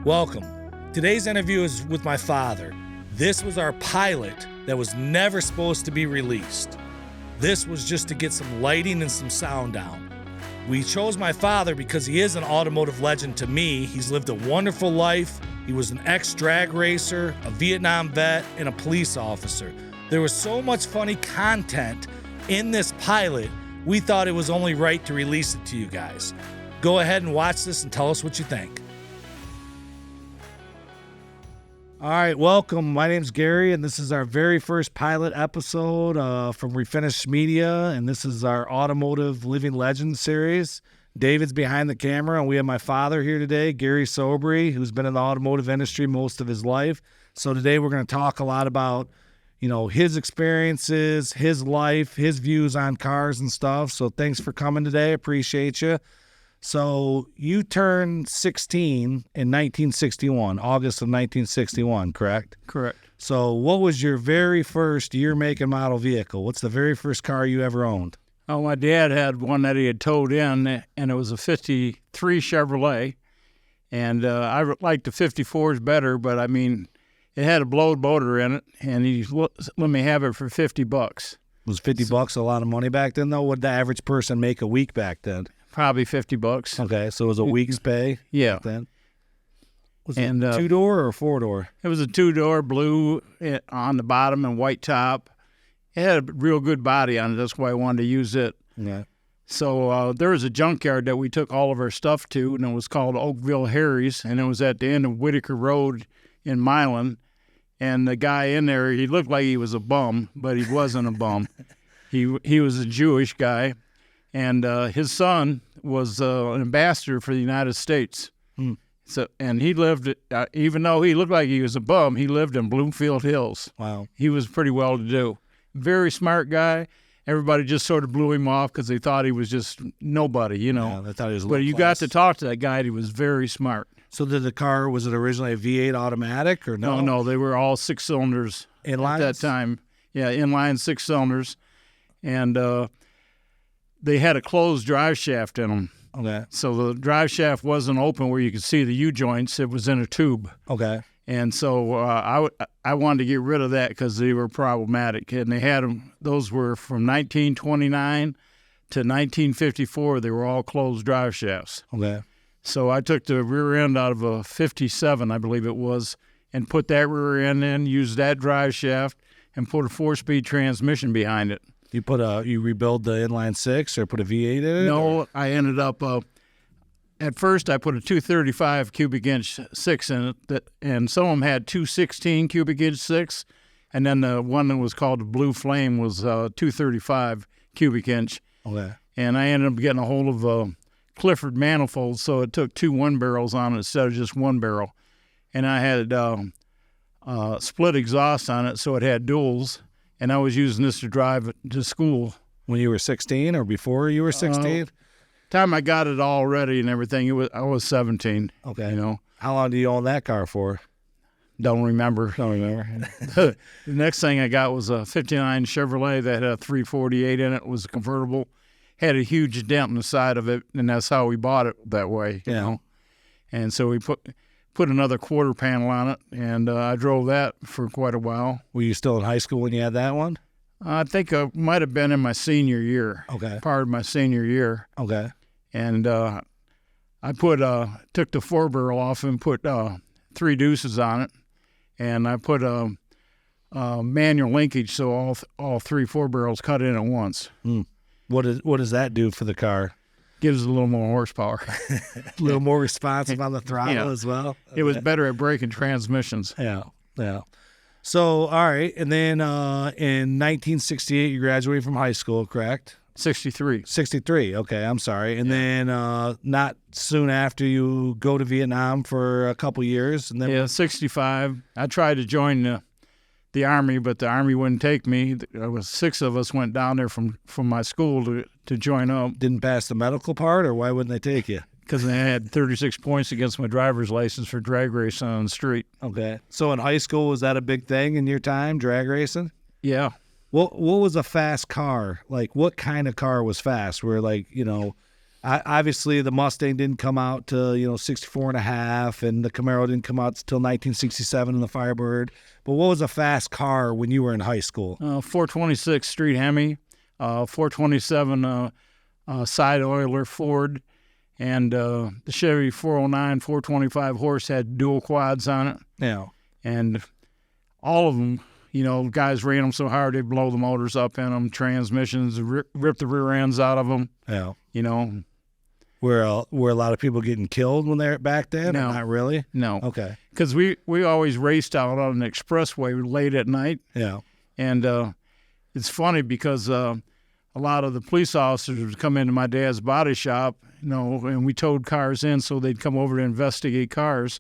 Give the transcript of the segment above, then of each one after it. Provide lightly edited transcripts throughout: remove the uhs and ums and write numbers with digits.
Welcome. Today's interview is with my father. This was our pilot that was never supposed to be released. This was just to get some lighting and some sound down. We chose my father because he is an automotive legend to me. He's lived a wonderful life. He was an ex-drag racer, a Vietnam vet, and a police officer. There was so much funny content in this pilot, we thought it was only right to release it to you guys. Go ahead and watch this and tell us what you think. All right, welcome. My name's Gary, and this is our very first pilot episode from Refinished Media, and this is our Automotive Living Legends series. David's behind the camera, and we have my father here today, Gary Sobbry, who's been in the automotive industry most of his life. So today we're going to talk a lot about, his experiences, his life, his views on cars and stuff. So thanks for coming today. Appreciate you. So you turned 16 in 1961, August of 1961, correct? Correct. So what was your very first year, make, and model vehicle? What's the very first car you ever owned? Oh, my dad had one that he had towed in, and it was a 53 Chevrolet. And I liked the 54s better, but I mean, it had a blowed motor in it, and he let me have it for $50. Was $50 a lot of money back then, though? What did the average person make a week back then? Probably $50. Okay, so it was a week's pay back then? Was it a two-door or a four-door? It was a two-door, blue on the bottom and white top. It had a real good body on it. That's why I wanted to use it. Yeah. So there was a junkyard that we took all of our stuff to, and it was called Oakville Harry's, and it was at the end of Whitaker Road in Milan. And the guy in there, he looked like he was a bum, but he wasn't a bum. He was a Jewish guy, and his son was an ambassador for the United States. So, and he lived, even though he looked like he was a bum, he lived in Bloomfield Hills. Wow. He was pretty well-to-do. Very smart guy. Everybody just sort of blew him off because they thought he was just nobody, Yeah, they thought he was But you got to talk to that guy, and he was very smart. So was it originally a V8 automatic or no? No, they were all six cylinders Inlines? at that time. Yeah, inline six cylinders. And they had a closed drive shaft in them. Okay. So the drive shaft wasn't open where you could see the U-joints. It was in a tube. Okay. And so I wanted to get rid of that because they were problematic. And they had them, those were from 1929 to 1954. They were all closed drive shafts. Okay. So I took the rear end out of a 57, I believe it was, and put that rear end in, used that drive shaft, and put a 4-speed transmission behind it. You rebuild the inline six or put a V8 in it? No, I ended up, at first I put a 235 cubic inch 6 in it, and some of them had 216 cubic inch 6, and then the one that was called the Blue Flame was 235 cubic inch. Okay. And I ended up getting a hold of Clifford manifold, so it took 2 1-barrels on it instead of just 1 barrel. And I had split exhaust on it, so it had duals, and I was using this to drive it to school. When you were 16 or before you were 16? Time I got it all ready and everything, I was 17. Okay. How long do you own that car for? Don't remember. The next thing I got was a 59 Chevrolet that had a 348 in it. It was a convertible. Had a huge dent in the side of it, and that's how we bought it that way, you know. And so we put another quarter panel on it, and I drove that for quite a while. Were you still in high school when you had that one? I think I might have been in my senior year. Okay. Part of my senior year. Okay. And I took the 4-barrel off and put 3 deuces on it, and I put a manual linkage, so all 3 4-barrels cut in at once. What does that do for the car? Gives it a little more horsepower. A little more responsive on the throttle as well? Okay. It was better at braking transmissions. Yeah. So, all right, and then in 1968, you graduated from high school, correct? 63. 63, okay, I'm sorry. And then not soon after, you go to Vietnam for a couple years. And then 65. I tried to join the Army, but the Army wouldn't take me. There was 6 of us went down there from my school to join up. Didn't pass the medical part, or why wouldn't they take you? Because they had 36 points against my driver's license for drag racing on the street. Okay. So in high school, was that a big thing in your time, drag racing? Yeah. What was a fast car? Like, what kind of car was fast? Where, like, Obviously, the Mustang didn't come out to 64 and a half, and the Camaro didn't come out until 1967 in the Firebird. But what was a fast car when you were in high school? 426 Street Hemi, 427 side oiler Ford, and the Chevy 409 425 horse had dual quads on it. Yeah. And all of them, guys ran them so hard they'd blow the motors up in them, transmissions, rip the rear ends out of them. Yeah. Were a lot of people getting killed when they were back then? No. Or not really? No. Okay. Because we always raced out on an expressway late at night. Yeah. And it's funny because a lot of the police officers would come into my dad's body shop, and we towed cars in, so they'd come over to investigate cars.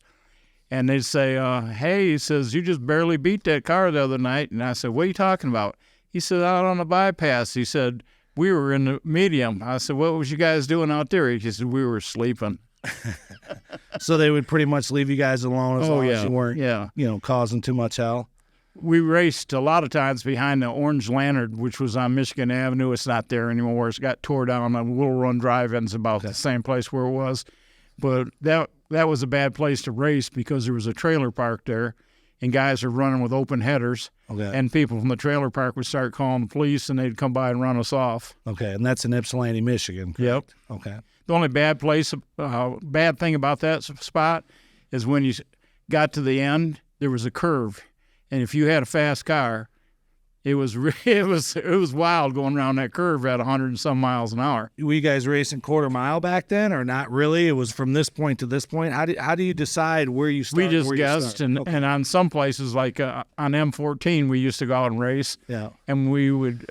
And they'd say, hey, he says, you just barely beat that car the other night. And I said, what are you talking about? He said, out on the bypass. He said, we were in the medium. I said, what was you guys doing out there? He said, we were sleeping. So they would pretty much leave you guys alone as long as you weren't, causing too much hell? We raced a lot of times behind the Orange Lantern, which was on Michigan Avenue. It's not there anymore. It's got tore down on Little Run Drive, and it's about the same place where it was. But that was a bad place to race because there was a trailer park there, and guys were running with open headers. Okay. And people from the trailer park would start calling the police, and they'd come by and run us off. Okay, and that's in Ypsilanti, Michigan. Correct? Yep. Okay. The only bad thing about that spot is when you got to the end, there was a curve, and if you had a fast car, it was wild going around that curve at 100 and some miles an hour. Were you guys racing quarter mile back then, or not really? It was from this point to this point. How do you decide where you start? We just guessed, and on some places like on M14, we used to go out and race. Yeah. And we would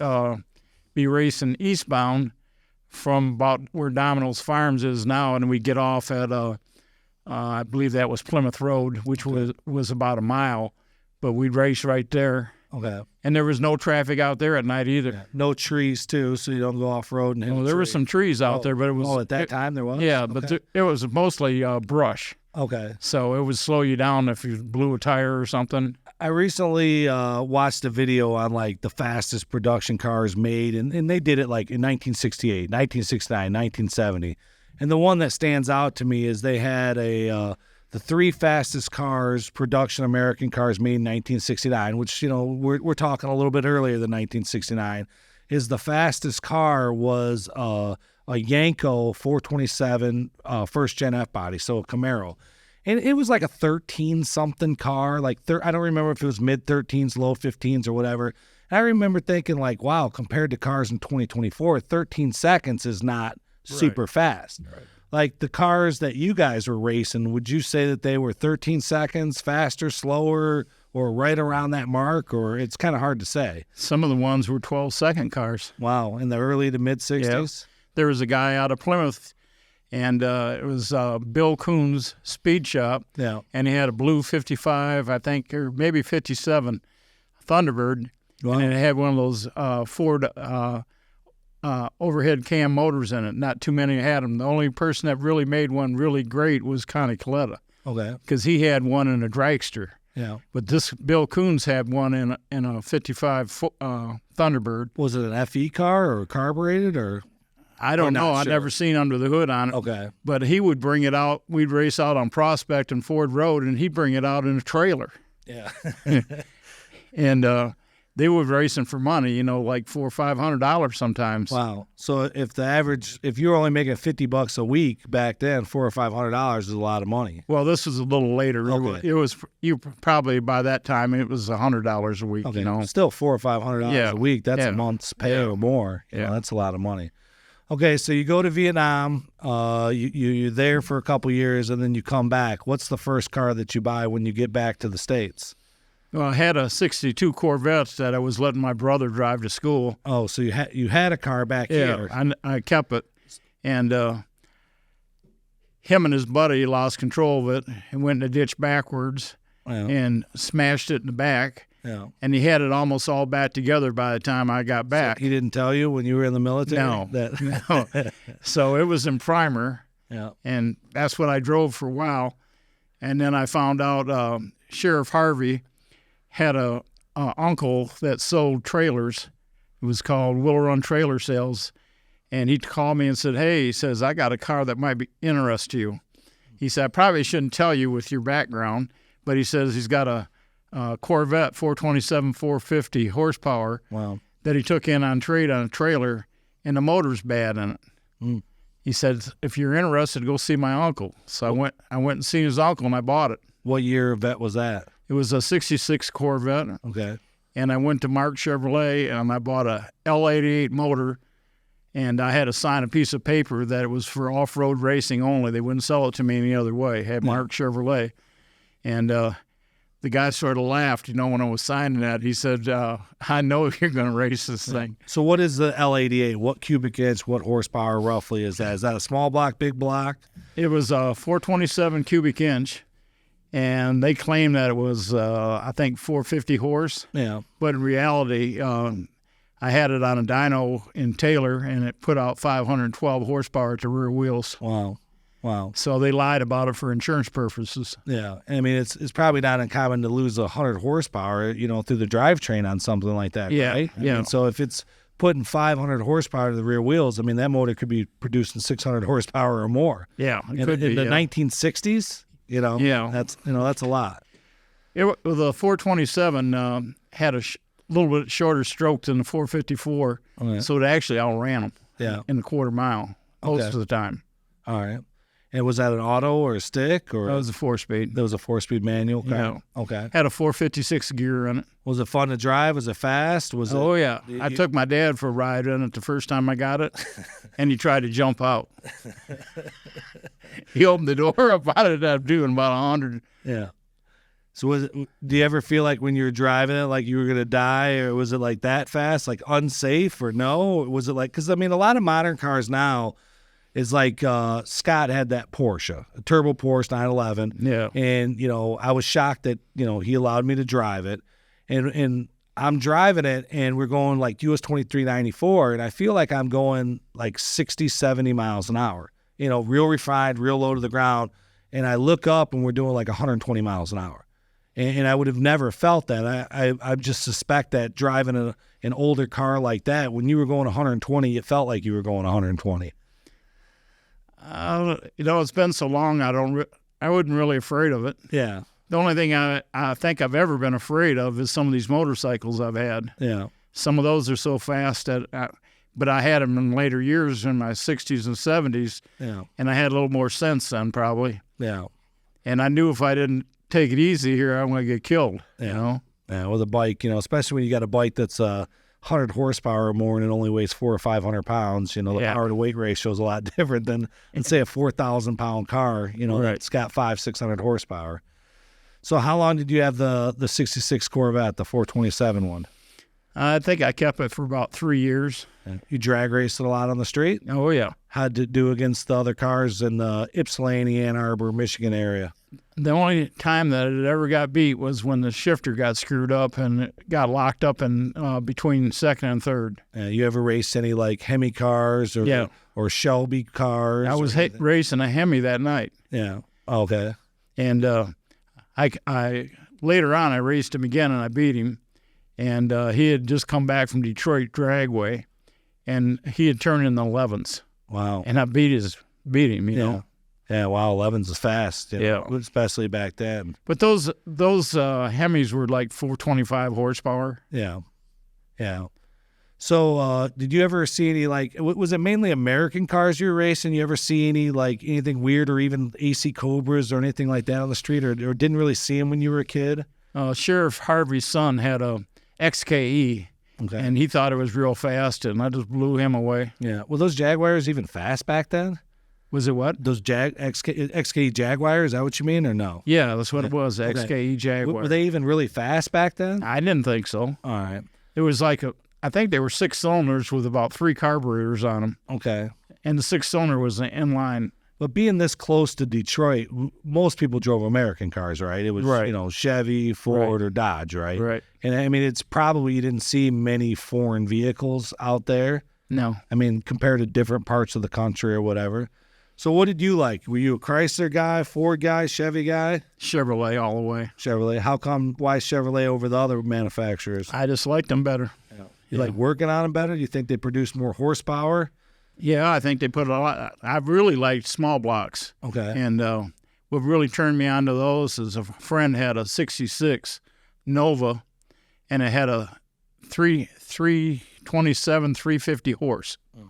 be racing eastbound from about where Domino's Farms is now, and we'd get off at I believe that was Plymouth Road, which was about a mile, but we'd race right there. Okay. And there was no traffic out there at night either. Yeah. No trees, too, so you don't go off-road and hit there were some trees out there, but it was... Oh, at that time there was? Yeah, okay. But it was mostly brush. Okay. So it would slow you down if you blew a tire or something. I recently watched a video on, the fastest production cars made, and they did it, in 1968, 1969, 1970. And the one that stands out to me is they had the three fastest cars, production American cars made in 1969, which, we're talking a little bit earlier than 1969, is the fastest car was a Yanko 427 first-gen F-body, so a Camaro. And it was like a 13-something car, I don't remember if it was mid-13s, low 15s or whatever. And I remember thinking, wow, compared to cars in 2024, 13 seconds is not super fast. Right. Like the cars that you guys were racing, would you say that they were 13 seconds faster, slower, or right around that mark, or it's kind of hard to say? Some of the ones were 12-second cars. Wow, in the early to mid-60s? Yep. There was a guy out of Plymouth, and it was Bill Coon's Speed Shop, and he had a blue 55, I think, or maybe 57 Thunderbird, and it had one of those Ford overhead cam motors in it. Not too many had them. The only person that really made one really great was Connie Coletta. Okay. Because he had one in a dragster. Yeah. But this Bill Coons had one in a 55 Thunderbird. Was it an FE car or carbureted or? I don't know. I'd never seen under the hood on it. Okay. But he would bring it out. We'd race out on Prospect and Ford Road, and he'd bring it out in a trailer. Yeah. And they were racing for money, like $400 or $500 sometimes. Wow. So if you were only making $50 a week back then, $400 or $500 is a lot of money. Well, this was a little later. Okay. It was you probably by that time it was $100 a week. Okay. You know, still $400 or $500 a week. That's a month's pay or more. Yeah, that's a lot of money. Okay, so you go to Vietnam. You're there for a couple years, and then you come back. What's the first car that you buy when you get back to the States? Well, I had a '62 Corvette that I was letting my brother drive to school. Oh, so you had a car back here. Yeah, I kept it, and him and his buddy lost control of it and went in the ditch backwards and smashed it in the back. Yeah. And he had it almost all back together by the time I got back. So he didn't tell you when you were in the military? No. No. So it was in primer. Yeah. And that's what I drove for a while. And then I found out Sheriff Harvey had a uncle that sold trailers. It was called Will Run Trailer Sales. And he called me and said, hey, he says, I got a car that might be interest you. He said, I probably shouldn't tell you with your background, but he says he's got a Corvette 427 450 horsepower Wow. that he took in on trade on a trailer, and the motor's bad in it. Mm. He said, if you're interested, go see my uncle. So I went and seen his uncle, and I bought it. What year Vette was that? It was a 66 Corvette, Okay. and I went to Mark Chevrolet, and I bought a L88 motor, and I had to sign a piece of paper that it was for off-road racing only. They wouldn't sell it to me any other way. It had Mark Chevrolet. And the guy sort of laughed, when I was signing that. He said, I know you're going to race this thing. So what is the L88? What cubic inch, what horsepower roughly is that? Is that a small block, big block? It was a 427 cubic inch, and they claimed that it was, I think, 450 horse. Yeah. But in reality, I had it on a dyno in Taylor, and it put out 512 horsepower at the rear wheels. Wow. Wow. So they lied about it for insurance purposes. Yeah. I mean, it's probably not uncommon to lose 100 horsepower, through the drivetrain on something like that, Yeah, right? I yeah. mean, so if it's putting 500 horsepower to the rear wheels, I mean, that motor could be producing 600 horsepower or more. Yeah, it In could be. the Yeah. 1960s, Yeah. that's a lot. The 427 had a little bit shorter stroke than the 454, Okay. so it actually outran them Yeah. in the quarter mile most Okay. of the time. All right. And was that an auto or a stick or That was a 4-speed. that was a 4-speed manual car? Yeah. Okay. Had a 456 gear in it. Was it fun to drive? Was it fast? Was Oh, it? yeah. I took my dad for a ride in it the first time I got it, and he tried to jump out. He opened the door up. I ended up doing about 100. Yeah. So do you ever feel like when you were driving it, like you were going to die, or was it like that fast, like unsafe, or no? Or was it like, because I mean, a lot of modern cars now is like Scott had that Porsche, a turbo Porsche 911. Yeah. And, I was shocked that, he allowed me to drive it. And I'm driving it and we're going like US 2394. And I feel like I'm going like 60, 70 miles an hour, real refined, real low to the ground. And I look up and we're doing like 120 miles an hour. And I would have never felt that. I just suspect that driving an older car like that, when you were going 120, it felt like you were going 120. It's been so long, I wasn't really afraid of it. Yeah. The only thing I think I've ever been afraid of is some of these motorcycles I've had. Yeah. Some of those are so fast but I had them in later years in my 60s and 70s, Yeah. and I had a little more sense then probably. Yeah. And I knew if I didn't take it easy here, I'm going to get killed, Yeah. With a bike, especially when you got a bike that's 100 horsepower or more and it only weighs 400 or 500 pounds, the Yeah. power to weight ratio is a lot different than, let's say, a 4,000 pound car, Right. that's got 500-600 horsepower. So how long did you have the 66 Corvette, the 427 one? I think I kept it for about 3 years. Yeah. You drag raced it a lot on the street? Oh, yeah. How'd it do against the other cars in the Ypsilanti, Ann Arbor, Michigan area? The only time that it ever got beat was when the shifter got screwed up and it got locked up in between second and third. You ever raced any like Hemi cars or Yeah. or Shelby cars? I was or anything? racing a Hemi that night. Yeah. Okay. And I later on, I raced him again and I beat him. And he had just come back from Detroit Dragway, and he had turned in the 11s. Wow. And I beat him, you know. Yeah, wow, 11s is fast. Especially back then. But those Hemis were like 425 horsepower. Yeah. Yeah. So did you ever see any, like, was it mainly American cars you were racing? You ever see any, like, anything weird or even AC Cobras or anything like that on the street, or didn't really see them when you were a kid? Sheriff Harvey's son had a XKE, Okay. and he thought it was real fast, and I just blew him away. Yeah. Were those Jaguars even fast back then? Was it what? Those XKE Jaguars, is that what you mean, or no? Yeah, that's what it was, Okay. XKE Jaguar. Were they even really fast back then? I didn't think so. All right. It was like I think they were 6 cylinders with about 3 carburetors on them, Okay. and the 6-cylinder was an inline. But being this close to Detroit, most people drove American cars, right? It was, Right. Chevy, Ford, Right. or Dodge, right? Right. And I mean, it's probably you didn't see many foreign vehicles out there. No. I mean, compared to different parts of the country or whatever. So what did you like? Were you a Chrysler guy, Ford guy, Chevy guy? Chevrolet all the way. Chevrolet. How come? Why Chevrolet over the other manufacturers? I just liked them better. You like working on them better? Do you think they produce more horsepower? Yeah, I think they put a lot. I really liked small blocks. Okay. And what really turned me on to those is a friend had a 66 Nova, and it had a 327, 350 horse. Oh.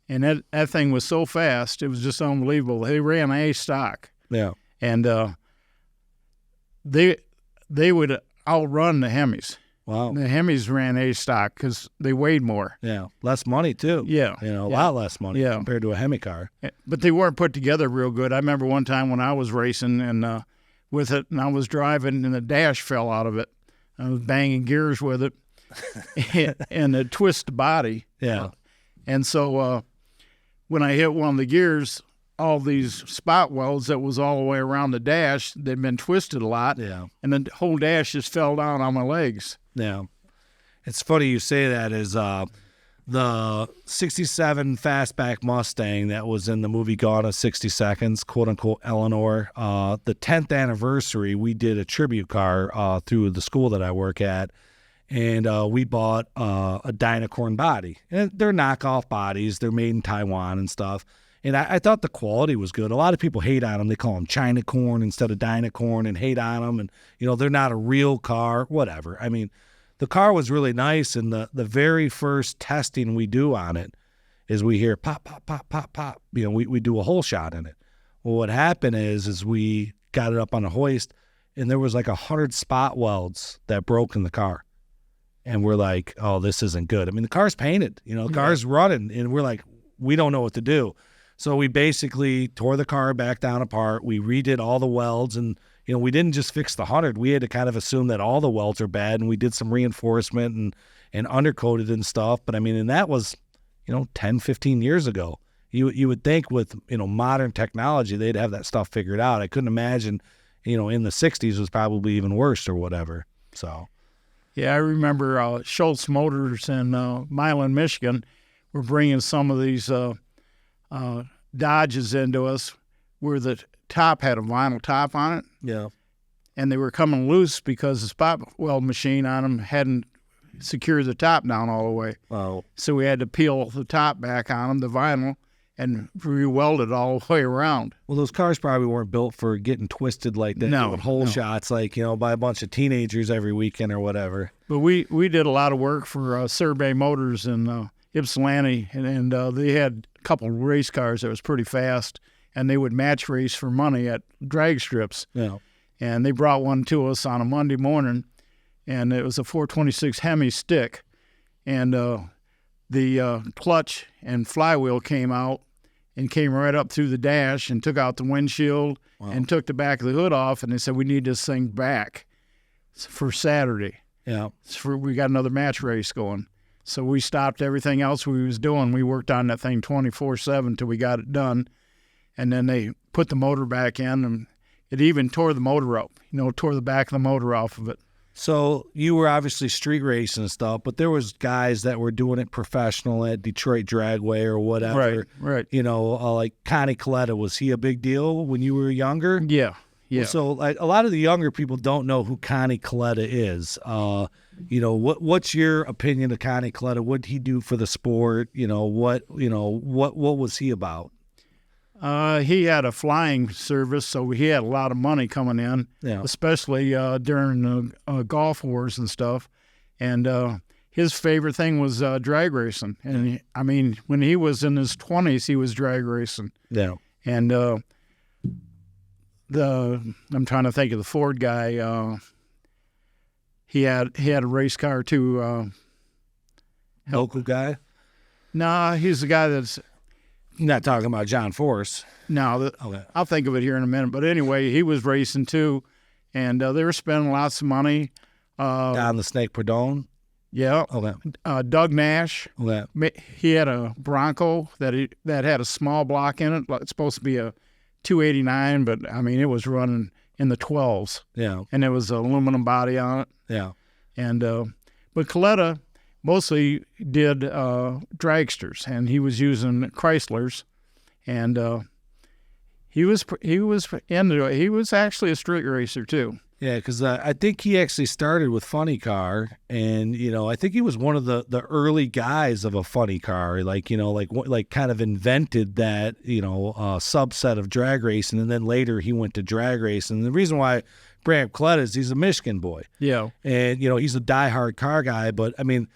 And that thing was so fast, it was just unbelievable. They ran A stock. Yeah. And they would outrun the Hemis. Wow. The Hemis ran A stock because they weighed more. Yeah. Less money, too. Yeah. A lot less money compared to a Hemi car. But they weren't put together real good. I remember one time when I was racing and with it, and I was driving, and the dash fell out of it. I was banging gears with it, and it twisted the body. Yeah. And so when I hit one of the gears, all these spot welds that was all the way around the dash, they'd been twisted a lot. Yeah. And the whole dash just fell down on my legs. Yeah. It's funny you say that is the 67 fastback Mustang that was in the movie Gone in 60 Seconds, quote unquote Eleanor. The 10th anniversary, we did a tribute car through the school that I work at. And we bought a Dynacorn body. And they're knockoff bodies. They're made in Taiwan and stuff. And I thought the quality was good. A lot of people hate on them. They call them China corn instead of Dynacorn and hate on them. And, they're not a real car, whatever. I mean, the car was really nice. And the very first testing we do on it is we hear pop, pop, pop, pop, pop. We do a whole shot in it. Well, what happened is we got it up on a hoist, and there was like 100 spot welds that broke in the car. And we're like, oh, this isn't good. I mean, the car's painted, the car's running, and we're like, we don't know what to do. So we basically tore the car back down apart. We redid all the welds, and, we didn't just fix the 100. We had to kind of assume that all the welds are bad, and we did some reinforcement and undercoated and stuff. But, I mean, and that was, 10, 15 years ago. You would think with, modern technology, they'd have that stuff figured out. I couldn't imagine, in the 60s was probably even worse or whatever. So... Yeah, I remember Schultz Motors in Milan, Michigan, were bringing some of these Dodges into us where the top had a vinyl top on it. Yeah. And they were coming loose because the spot weld machine on them hadn't secured the top down all the way. Oh. So we had to peel the top back on them, the vinyl, and re-weld it all the way around. Well, those cars probably weren't built for getting twisted like that. No, with hole shots, like, by a bunch of teenagers every weekend or whatever. But we did a lot of work for Sobbry Motors in Ypsilanti, and they had a couple of race cars that was pretty fast, and they would match race for money at drag strips. Yeah. And they brought one to us on a Monday morning, and it was a 426 Hemi stick, and the clutch and flywheel came out and came right up through the dash and took out the windshield. Wow. And took the back of the hood off, and they said, we need this thing back for Saturday. Yeah. We got another match race going. So we stopped everything else we was doing. We worked on that thing 24/7 till we got it done. And then they put the motor back in, and it even tore the motor up, tore the back of the motor off of it. So you were obviously street racing and stuff, but there was guys that were doing it professional at Detroit Dragway or whatever. Right. Like Connie Coletta, was he a big deal when you were younger? Yeah. Well, so like a lot of the younger people don't know who Connie Coletta is. What's your opinion of Connie Coletta? What did he do for the sport? What was he about? He had a flying service, so he had a lot of money coming in, especially during the Gulf Wars and stuff. And his favorite thing was drag racing. And, when he was in his 20s, he was drag racing. Yeah. And I'm trying to think of the Ford guy. He had a race car, too. Local guy? No, he's the guy that's... You're not talking about John Force. No, okay. I'll think of it here in a minute. But anyway, he was racing too, and they were spending lots of money. Down the Snake Perdone? Yeah. Okay. Doug Nash. Okay. He had a Bronco that had a small block in it. It's supposed to be a 289, but it was running in the 12s. Yeah. And there was an aluminum body on it. Yeah. And but Coletta mostly did dragsters, and he was using Chryslers, and he was into it. He was actually a street racer too. Yeah, because I think he actually started with funny car, and I think he was one of the early guys of a funny car, like kind of invented that subset of drag racing, and then later he went to drag racing. And the reason why Brant Coletta is he's a Michigan boy, Yeah. and he's a diehard car guy, but I mean,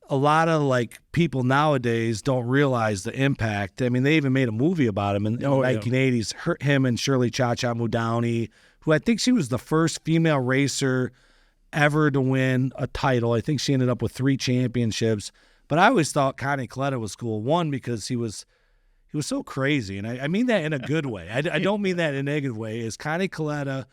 a lot of like people nowadays don't realize the impact. I mean, they even made a movie about him in the 1980s. Him and Shirley Cha-Cha Moudowny, who I think she was the first female racer ever to win a title. I think she ended up with 3 championships. But I always thought Connie Coletta was cool. One, because he was so crazy, and I mean that in a good way. I don't mean that in a negative way. Is Connie Coletta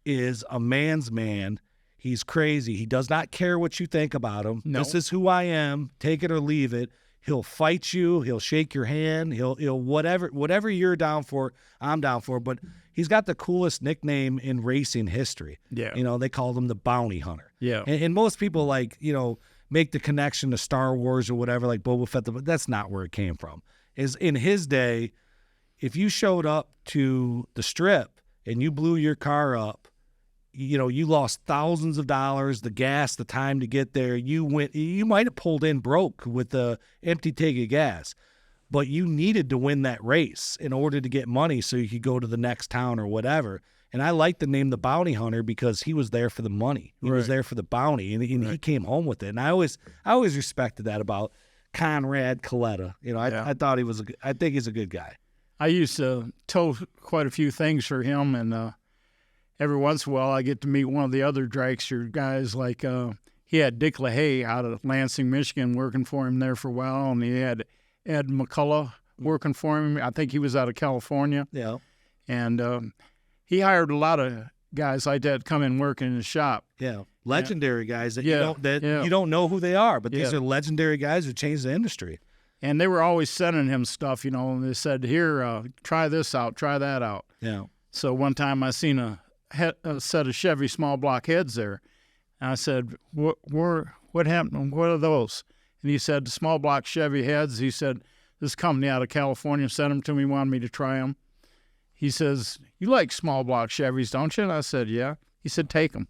is a man's man. He's crazy. He does not care what you think about him. No. This is who I am. Take it or leave it. He'll fight you. He'll shake your hand. He'll whatever you're down for, I'm down for. But he's got the coolest nickname in racing history. Yeah. They called him the Bounty Hunter. Yeah. And most people make the connection to Star Wars or whatever, like Boba Fett. But that's not where it came from. Is in his day, if you showed up to the strip and you blew your car up, you lost thousands of dollars, the gas, the time to get there. You might have pulled in broke with the empty tank of gas, but you needed to win that race in order to get money so you could go to the next town or whatever. And I like the name the Bounty Hunter because he was there for the money. He was there for the bounty, and he came home with it. And I always respected that about Conrad Coletta. I thought I think he's a good guy. I used to tow quite a few things for him, and every once in a while I get to meet one of the other dragster guys. Like he had Dick LaHaye out of Lansing, Michigan, working for him there for a while, and he had Ed McCullough working for him. I think he was out of California. Yeah. And he hired a lot of guys like that to come and work in his shop. Yeah. Legendary guys that you don't know who they are, but these are legendary guys who changed the industry. And they were always sending him stuff, and they said, here, try this out, try that out. Yeah. So one time I seen a set of Chevy small block heads there. And I said, what happened? What are those? And he said, the small block Chevy heads. He said, this company out of California sent them to me, wanted me to try them. He says, you like small block Chevys, don't you? And I said, yeah. He said, take them.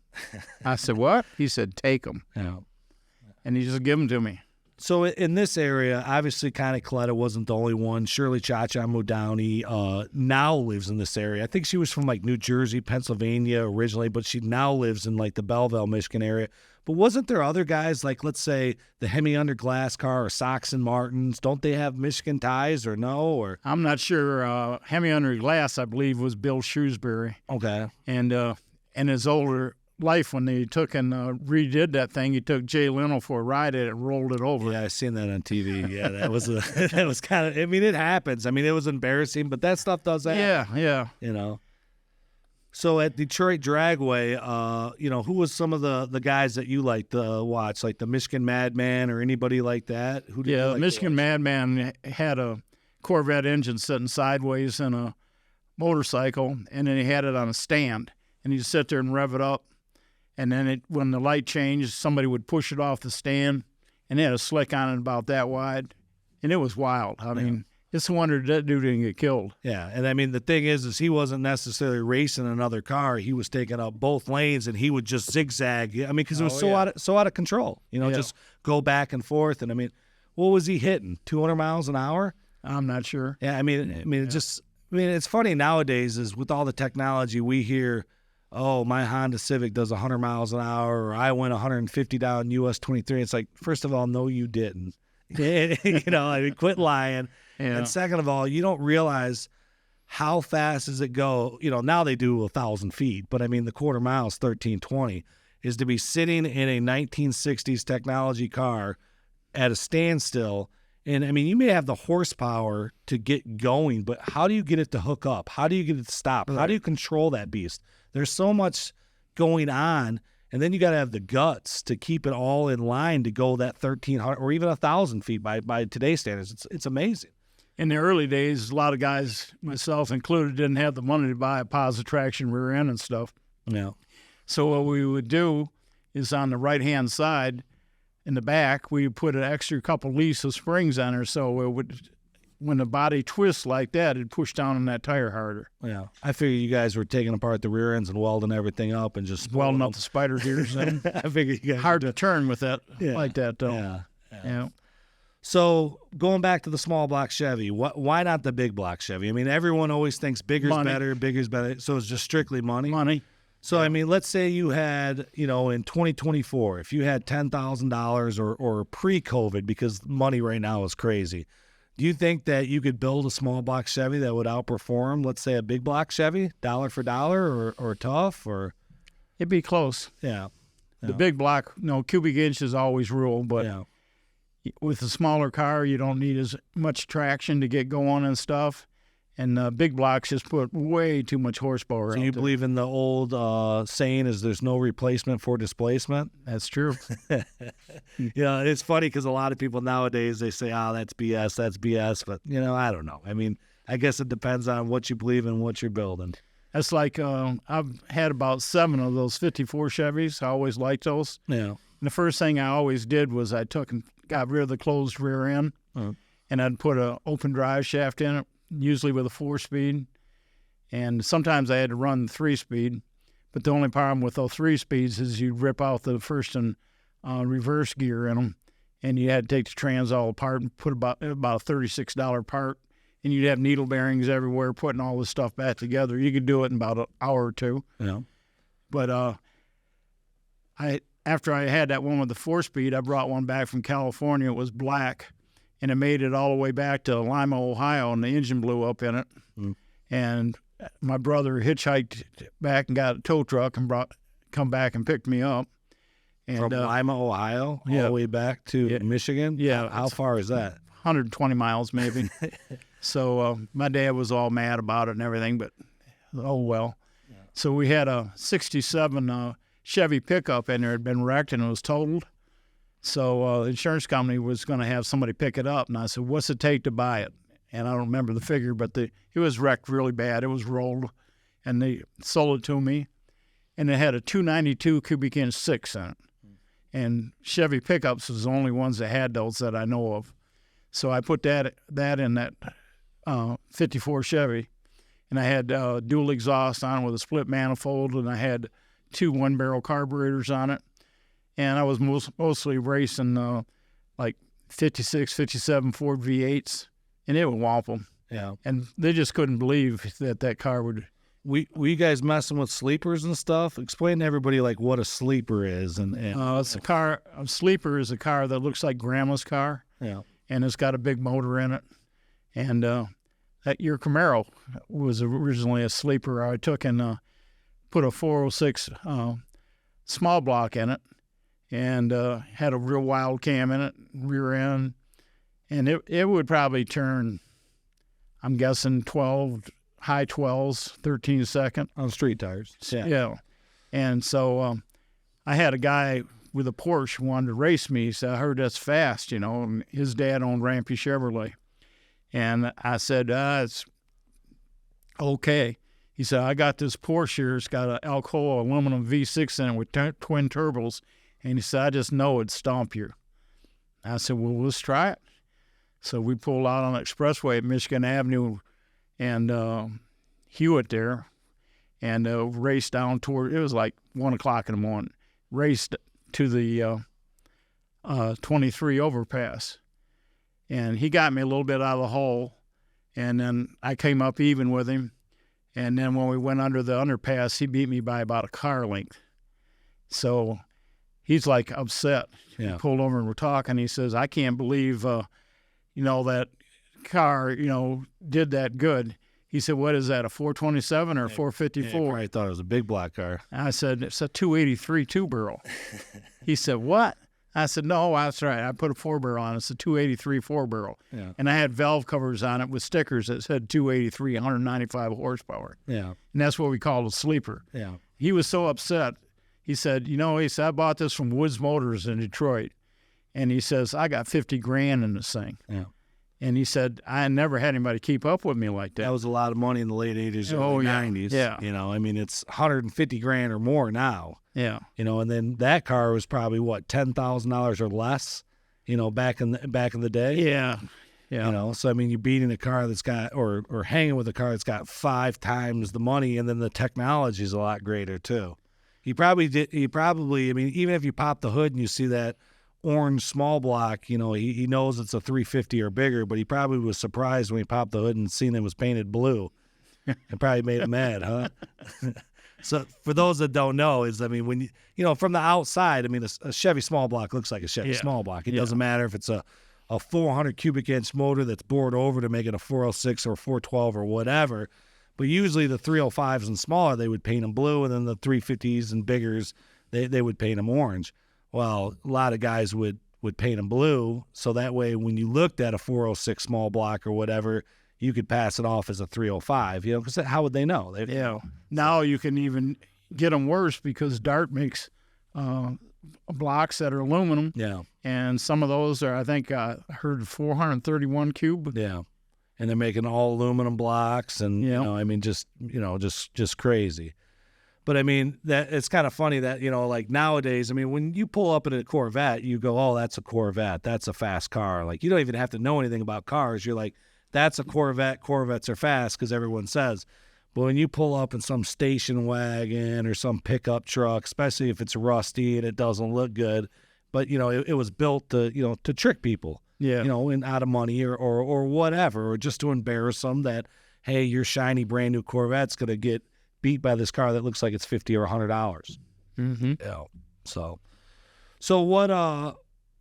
I said, what? He said, take them. Yeah. And he just gave them to me. So in this area, obviously Connie Coletta wasn't the only one. Shirley Cha-Cha Moudowny now lives in this area. I think she was from like New Jersey, Pennsylvania originally, but she now lives in like the Belleville, Michigan area. But wasn't there other guys like, let's say, the Hemi Under Glass car or Sox and Martins? Don't they have Michigan ties or no? Or I'm not sure. Hemi Under Glass, I believe, was Bill Shrewsbury. Okay. And in his older life, when they took and redid that thing, he took Jay Leno for a ride at it and rolled it over. Yeah, I seen that on TV. Yeah, that was that was kind of. I mean, it happens. I mean, it was embarrassing, but that stuff does happen. Yeah. So at Detroit Dragway, who was some of the guys that you liked to watch, like the Michigan Madman or anybody like that? Who did you like Michigan Madman had a Corvette engine sitting sideways in a motorcycle, and then he had it on a stand, and he'd sit there and rev it up, and then when the light changed, somebody would push it off the stand, and it had a slick on it about that wide, and it was wild. I mean, it's a wonder that dude didn't get killed. Yeah, and I mean, the thing is he wasn't necessarily racing another car. He was taking up both lanes, and he would just zigzag. I mean, because it was so out of control. Just go back and forth. And I mean, what was he hitting? 200 miles an hour? I'm not sure. Yeah, it's funny nowadays is with all the technology we hear, oh, my Honda Civic does 100 miles an hour, or I went 150 down US 23. It's like, first of all, no, you didn't. Quit lying. Yeah. And second of all, you don't realize how fast does it go. Now they do 1,000 feet, but I mean, the quarter mile is 1320. Is to be sitting in a 1960s technology car at a standstill. And I mean, you may have the horsepower to get going, but how do you get it to hook up? How do you get it to stop? Right. How do you control that beast? There's so much going on. And then you got to have the guts to keep it all in line to go that 1,300 or even 1,000 feet by today's standards. It's amazing. In the early days, a lot of guys, myself included, didn't have the money to buy a positive traction rear end and stuff. Yeah. So what we would do is on the right-hand side in the back, we would put an extra couple leaves of springs on there, so it would when the body twists like that, it pushed down on that tire harder. Yeah. I figure you guys were taking apart the rear ends and welding everything up and just Welding up the spider gears in. I figured you guys Hard to turn with that like that, though. Yeah. Yeah. So going back to the small block Chevy, why not the big block Chevy? I mean, everyone always thinks bigger's Money. bigger's better. So it's just strictly money. Money. So, I mean, let's say you had, in 2024, if you had $10,000 or pre-COVID, because money right now is crazy, do you think that you could build a small block Chevy that would outperform, let's say, a big block Chevy, dollar for dollar, or tough, or? It'd be close. Yeah. The big block, cubic inches always rule, but with a smaller car, you don't need as much traction to get going and stuff. And big blocks just put way too much horsepower. So you believe in the old saying is there's no replacement for displacement? That's true. It's funny because a lot of people nowadays, they say, that's BS. But, I don't know. I mean, I guess it depends on what you believe in, what you're building. That's like I've had about 7 of those 54 Chevys. I always liked those. Yeah. And the first thing I always did was I took and got rid of the closed rear end, and I'd put an open drive shaft in it, usually with a 4-speed, and sometimes I had to run 3-speed, but the only problem with those 3-speeds is you'd rip out the first and reverse gear in them, and you had to take the trans all apart and put about a $36 part, and you'd have needle bearings everywhere, putting all this stuff back together. You could do it in about an hour or two. Yeah. But after I had that one with the 4-speed, I brought one back from California. It was black. And it made it all the way back to Lima, Ohio, and the engine blew up in it. And my brother hitchhiked back and got a tow truck and come back and picked me up. And, from Lima, Ohio, all the way back to Michigan? Yeah. How far is that? 120 miles, maybe. So my dad was all mad about it and everything, but oh well. Yeah. So we had a 67 Chevy pickup in there. It had been wrecked and it was totaled. So the insurance company was going to have somebody pick it up. And I said, what's it take to buy it? And I don't remember the figure, but it was wrecked really bad. It was rolled. And they sold it to me. And it had a 292 cubic inch 6 in it. And Chevy pickups was the only ones that had those that I know of. So I put that in that 54 Chevy. And I had dual exhaust on it with a split manifold. And I had 2 one-barrel carburetors on it. And I was mostly racing like 56, 57 Ford V8s, and it would whomp them. Yeah. And they just couldn't believe that car would. Were you guys messing with sleepers and stuff? Explain to everybody like what a sleeper is. It's a car. A sleeper is a car that looks like Grandma's car. Yeah. And it's got a big motor in it. And your Camaro was originally a sleeper. I took and put a 406 small block in it. And had a real wild cam in it, rear end. And it would probably turn, I'm guessing, high 12s, 13 second. On street tires. Yeah. And so I had a guy with a Porsche wanted to race me. He said, I heard that's fast, and his dad owned Rampy Chevrolet. And I said, it's okay. He said, I got this Porsche here. It's got an Alcoa aluminum V6 in it with twin turbos. And he said, I just know it'd stomp you. I said, well, let's try it. So we pulled out on the expressway at Michigan Avenue and Hewitt there and raced down toward, it was like 1 o'clock in the morning, raced to the 23 overpass. And he got me a little bit out of the hole. And then I came up even with him. And then when we went under the underpass, he beat me by about a car length. So he's like upset. Yeah. He pulled over and we're talking. He says, I can't believe, that car, did that good. He said, what is that, a 427 or a 454? I thought it was a big block car. I said, it's a 283 two-barrel. He said, what? I said, no, that's right. I put a 4-barrel on it. It's a 283 4-barrel. Yeah. And I had valve covers on it with stickers that said 283, 195 horsepower. Yeah. And that's what we called a sleeper. Yeah. He was so upset. He said, I bought this from Woods Motors in Detroit. And he says, I got $50,000 in this thing. Yeah. And he said, I never had anybody keep up with me like that. That was a lot of money in the late 80s, early 90s. Yeah. It's $150,000 or more now. Yeah. And then that car was probably, $10,000 or less, back in the day? Yeah. Yeah. You know, so I mean, you're beating a car that's got, or hanging with a car that's got 5 times the money, and then the technology is a lot greater too. He probably, I mean, even if you pop the hood and you see that orange small block, you know, he knows it's a 350 or bigger, but he probably was surprised when he popped the hood and seen it was painted blue. It probably made him mad, huh? So for those that don't know, I mean, when you know, from the outside, I mean, a Chevy small block looks like a Chevy small block. It doesn't matter if it's a 400 cubic inch motor that's bored over to make it a 406 or 412 or whatever. But usually the 305s and smaller, they would paint them blue, and then the 350s and biggers, they would paint them orange. Well, a lot of guys would paint them blue, so that way when you looked at a 406 small block or whatever, you could pass it off as a 305, you know, because how would they know? Now you can even get them worse because Dart makes blocks that are aluminum. Yeah. And some of those are, I think, I heard 431 cube. Yeah. And they're making all aluminum blocks, and you know, I mean, just crazy. But I mean, that it's kind of funny that, you know, like nowadays, I mean, when you pull up in a Corvette, you go, oh, that's a Corvette. That's a fast car. Like, you don't even have to know anything about cars. You're like, that's a Corvette. Corvettes are fast because everyone says. But when you pull up in some station wagon or some pickup truck, especially if it's rusty and it doesn't look good, but, you know, it was built to, you know, to trick people, you know, and out of money or whatever, or just to embarrass them that, hey, your shiny brand new Corvette's going to get beat by this car that looks like it's $50 or $100. Mm-hmm. Yeah. So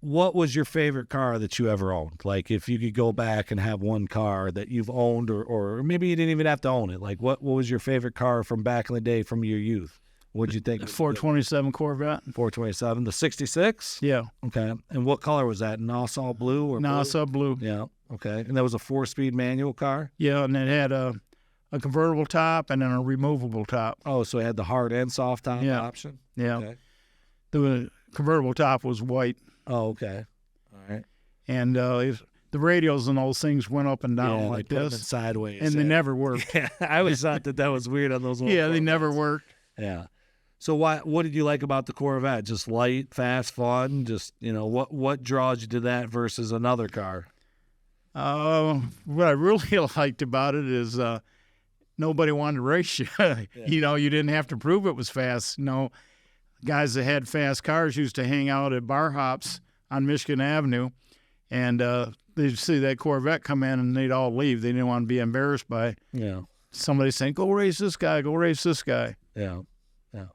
what was your favorite car that you ever owned? Like, if you could go back and have one car that you've owned, or maybe you didn't even have to own it. Like, what was your favorite car from back in the day from your youth? What'd you think? 427 Corvette. 427, the 66? Yeah. Okay. And what color was that? Nassau blue or Nassau blue? Yeah. Okay. And that was a 4-speed manual car? Yeah, and it had a convertible top and then a removable top. Oh, so it had the hard and soft top option? Yeah. Okay. The convertible top was white. Oh, okay. All right. And the radios and those things went up and down like this. Sideways. And they never worked. Yeah, I always thought that was weird on those ones. Yeah, they never worked. Yeah. So what did you like about the Corvette? Just light, fast, fun? Just, you know, what draws you to that versus another car? What I really liked about it is nobody wanted to race you. You know, you didn't have to prove it was fast. You know, guys that had fast cars used to hang out at bar hops on Michigan Avenue, and they'd see that Corvette come in and they'd all leave. They didn't want to be embarrassed by somebody saying, go race this guy, go race this guy. Yeah. Yeah.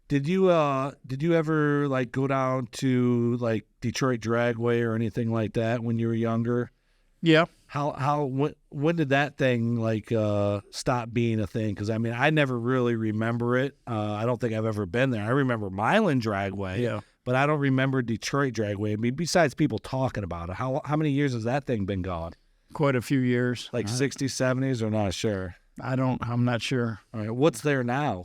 Did you ever like go down to like Detroit Dragway or anything like that when you were younger? Yeah. When did that thing like stop being a thing? Because I mean, I never really remember it. I don't think I've ever been there. I remember Milan Dragway, but I don't remember Detroit Dragway. I mean, besides people talking about it, how many years has that thing been gone? Quite a few years. Like 60s, 70s, or not sure? I'm not sure. All right, what's there now?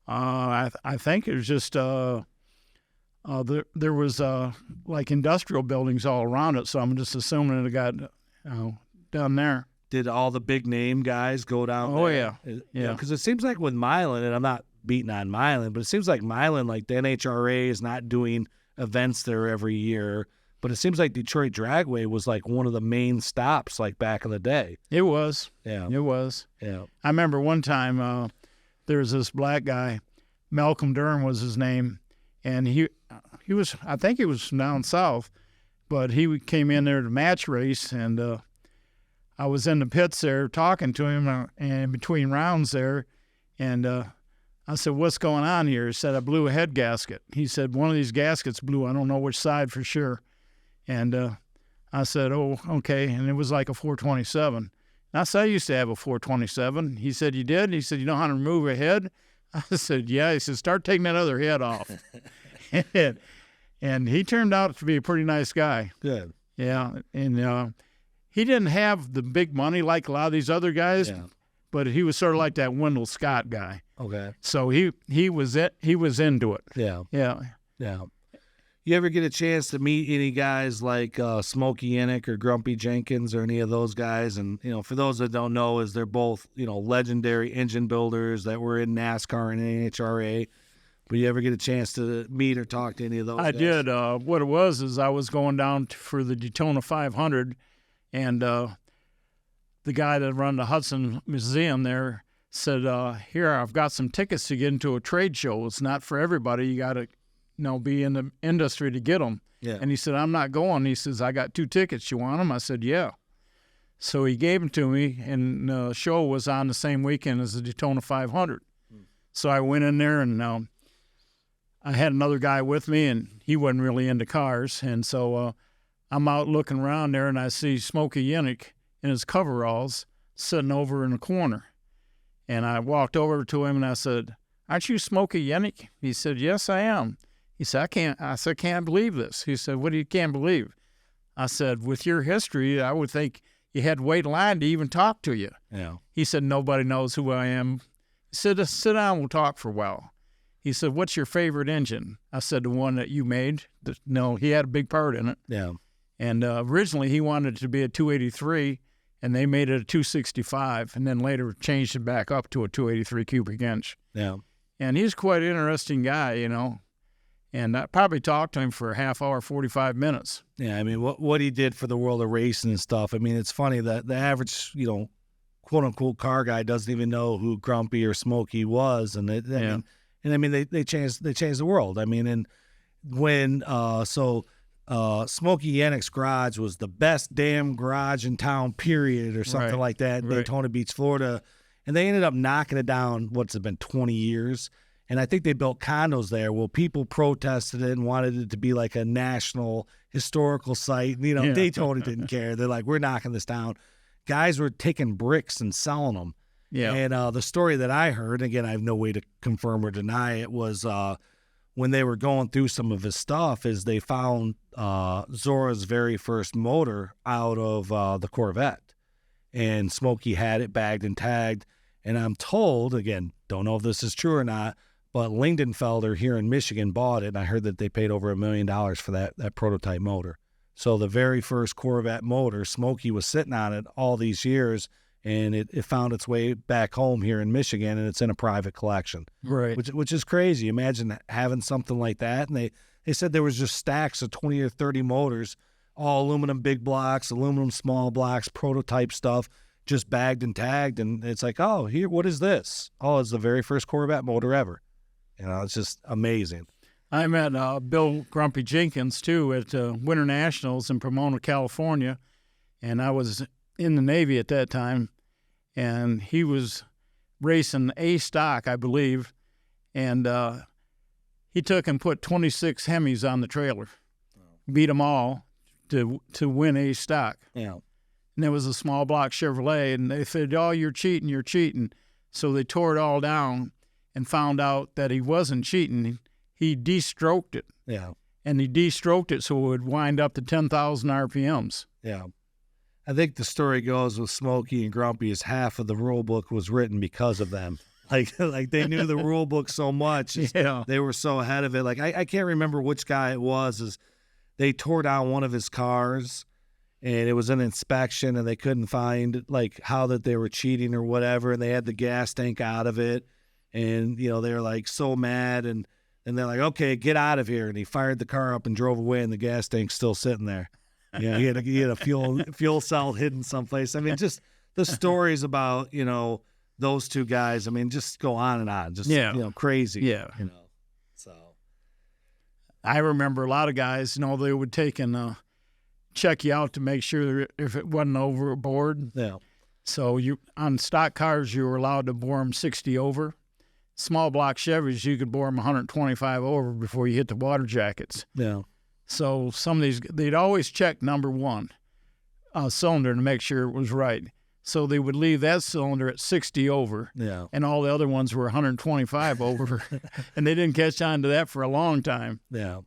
I think it was just there was like industrial buildings all around it, so I'm just assuming it got down there. Did all the big name guys go down there? Yeah. Because it seems like with Milan, and I'm not beating on Milan, but it seems like Milan, like the NHRA is not doing events there every year, but it seems like Detroit Dragway was like one of the main stops like back in the day. It was. Yeah. It was. Yeah. I remember one time there was this black guy, Malcolm Durham was his name, and he was, I think he was down south, but he came in there to match race, and I was in the pits there talking to him and between rounds there, and I said, what's going on here? He said, I blew a head gasket. He said, one of these gaskets blew. I don't know which side for sure. And I said, oh, okay. And it was like a 427. And I said, I used to have a 427. He said, you did? He said, you know how to remove a head? I said, yeah. He said, start taking that other head off. And he turned out to be a pretty nice guy. Good. Yeah. And he didn't have the big money like a lot of these other guys, but he was sort of like that Wendell Scott guy. Okay. So he was into it. Yeah. Yeah. Yeah. You ever get a chance to meet any guys like Smokey Yunick or Grumpy Jenkins or any of those guys? And, you know, for those that don't know, is they're both, you know, legendary engine builders that were in NASCAR and NHRA. But you ever get a chance to meet or talk to any of those guys? I did. What it was is I was going down for the Daytona 500, And the guy that run the Hudson Museum there said, here, I've got some tickets to get into a trade show. It's not for everybody. You got to, be in the industry to get them. Yeah. And he said, I'm not going. He says, I got 2 tickets. You want them? I said, yeah. So he gave them to me, and the show was on the same weekend as the Daytona 500. So I went in there, and I had another guy with me, and he wasn't really into cars. And so I'm out looking around there, and I see Smokey Yunick in his coveralls sitting over in the corner. And I walked over to him, and I said, aren't you Smokey Yunick? He said, yes, I am. He said, I can't believe this. He said, what do you can't believe? I said, with your history, I would think you had to wait in line to even talk to you. Yeah. He said, nobody knows who I am. He said, just sit down, we'll talk for a while. He said, what's your favorite engine? I said, the one that you made. No, he had a big part in it. Yeah. And originally he wanted it to be a 283, and they made it a 265, and then later changed it back up to a 283 cubic inch. Yeah. And he's quite an interesting guy, And I probably talked to him for a half hour, 45 minutes. Yeah, I mean, what he did for the world of racing and stuff. I mean, it's funny that the average, quote unquote car guy doesn't even know who Grumpy or Smokey was, and they changed the world. I mean, and when Smokey Yunick's garage was the best damn garage in town, period, or something like that, in Daytona Beach, Florida, and they ended up knocking it down. What's it been, 20 years? And I think they built condos there. Well, people protested it and wanted it to be like a national historical site. Daytona didn't care. They're like, we're knocking this down. Guys were taking bricks and selling them. Yeah. And the story that I heard, again, I have no way to confirm or deny it, was when they were going through some of his stuff, is they found Zora's very first motor out of the Corvette. And Smokey had it bagged and tagged. And I'm told, again, don't know if this is true or not, but Lindenfelder here in Michigan bought it, and I heard that they paid over $1 million for that prototype motor. So the very first Corvette motor, Smokey was sitting on it all these years, and it found its way back home here in Michigan, and it's in a private collection. Right. Which is crazy. Imagine having something like that. And they said there was just stacks of 20 or 30 motors, all aluminum big blocks, aluminum small blocks, prototype stuff, just bagged and tagged. And it's like, oh, here, what is this? Oh, it's the very first Corvette motor ever. It's just amazing. I met Bill Grumpy Jenkins, too, at Winter Nationals in Pomona, California. And I was in the Navy at that time. And he was racing A stock, I believe. And he took and put 26 Hemis on the trailer, beat them all to win A stock. Yeah. And there was a small block Chevrolet, and they said, oh, you're cheating. So they tore it all down and found out that he wasn't cheating. He de-stroked it. Yeah. And he de-stroked it so it would wind up to 10,000 RPMs. Yeah. I think the story goes with Smokey and Grumpy is half of the rule book was written because of them. Like they knew the rule book so much. Yeah. They were so ahead of it. Like I can't remember which guy it was. Is they tore down one of his cars, and it was an inspection, and they couldn't find like how that they were cheating or whatever, and they had the gas tank out of it, and they were like so mad, and they're like, okay, get out of here, and he fired the car up and drove away, and the gas tank's still sitting there. Yeah, he had a fuel cell hidden someplace. I mean, just the stories about those two guys. I mean, just go on and on. Just crazy. Yeah. So I remember a lot of guys. They would take and check you out to make sure if it wasn't overboard. Yeah. So on stock cars, you were allowed to bore them 60 over. Small block Chevys, you could bore them 125 over before you hit the water jackets. Yeah. So some of these, they'd always check number one cylinder to make sure it was right. So they would leave that cylinder at 60 over. Yeah. And all the other ones were 125 over. And they didn't catch on to that for a long time. Yeah.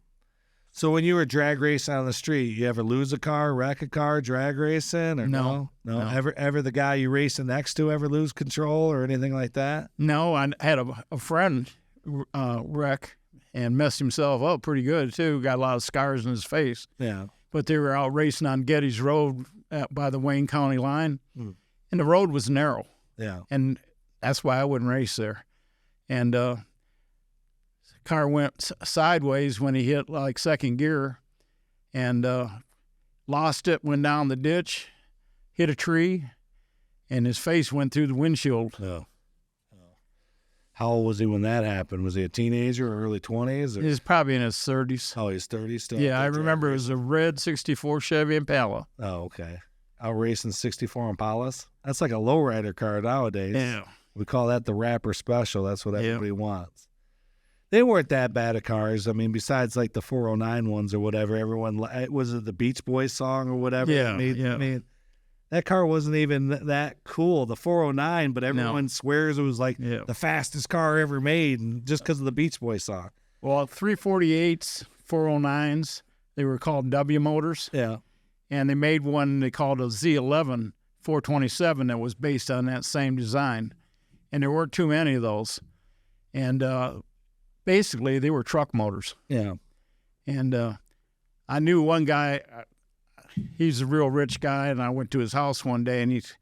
So when you were drag racing on the street, you ever lose a car, wreck a car, drag racing? Or No. Ever the guy you racing next to ever lose control or anything like that? No, I had a friend wreck and messed himself up pretty good, too. Got a lot of scars in his face. Yeah. But they were out racing on Getty's Road by the Wayne County line, and the road was narrow. Yeah. And that's why I wouldn't race there. And car went sideways when he hit, like, second gear and lost it, went down the ditch, hit a tree, and his face went through the windshield. Oh. How old was he when that happened? Was he a teenager or early 20s? He was probably in his 30s. Oh, he's 30 still? Yeah, I remember it was a red 64 Chevy Impala. Oh, okay. Out racing 64 Impalas? That's like a lowrider car nowadays. Yeah. We call that the rapper special. That's what everybody wants. They weren't that bad of cars. I mean, besides like the 409 ones or whatever, everyone, was it the Beach Boys song or whatever? Yeah, I mean, that car wasn't even that cool, the 409, but everyone swears it was like the fastest car ever made, and just because of the Beach Boys song. Well, 348s, 409s, they were called W motors. Yeah. And they made one they called a Z11 427 that was based on that same design. And there weren't too many of those. And basically, they were truck motors. Yeah. And I knew one guy, he's a real rich guy, and I went to his house one day, and he's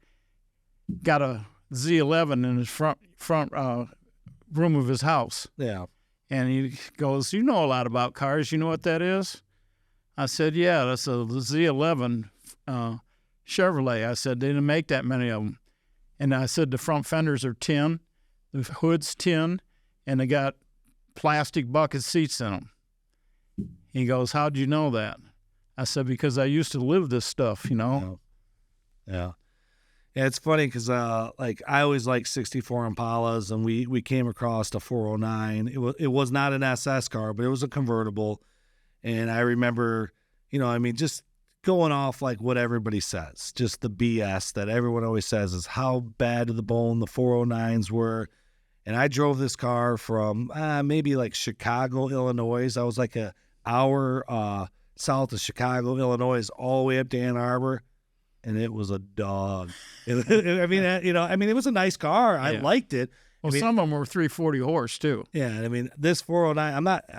got a Z11 in his front room of his house. Yeah. And he goes, "You know a lot about cars. You know what that is?" I said, "Yeah, that's a Z11 Chevrolet." I said, "They didn't make that many of them." And I said, "The front fenders are tin, the hood's tin, and they got plastic bucket seats in them." He goes, "How'd you know that?" I said, "Because I used to live this stuff, you know." Yeah. Yeah, it's funny because like I always liked 64 Impalas, and we came across a 409. It was not an SS car, but it was a convertible. And I remember, just going off like what everybody says, just the BS that everyone always says is how bad to the bone the 409s were. And I drove this car from maybe like Chicago, Illinois. I was like an hour south of Chicago, Illinois, all the way up to Ann Arbor, and it was a dog. It was a nice car. I liked it. Well, some of them were 340 horse too. Yeah, this 409,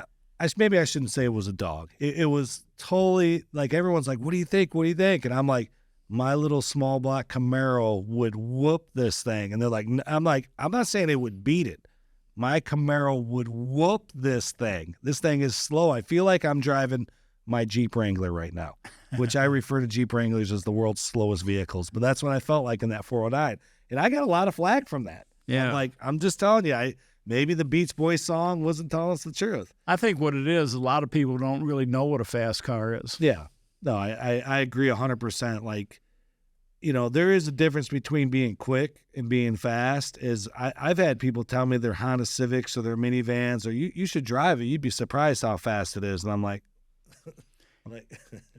maybe I shouldn't say it was a dog. It was totally like everyone's like, "What do you think? What do you think?" And I'm like, my little small black Camaro would whoop this thing. And they're like, I'm not saying it would beat it. My Camaro would whoop this thing. This thing is slow. I feel like I'm driving my Jeep Wrangler right now, which I refer to Jeep Wranglers as the world's slowest vehicles. But that's what I felt like in that 409. And I got a lot of flack from that. Yeah. I'm just telling you, maybe the Beach Boys song wasn't telling us the truth. I think what it is, a lot of people don't really know what a fast car is. Yeah. No, I agree 100%. Like, there is a difference between being quick and being fast. I've had people tell me their Honda Civics or their minivans, or you should drive it. You'd be surprised how fast it is. And I'm like,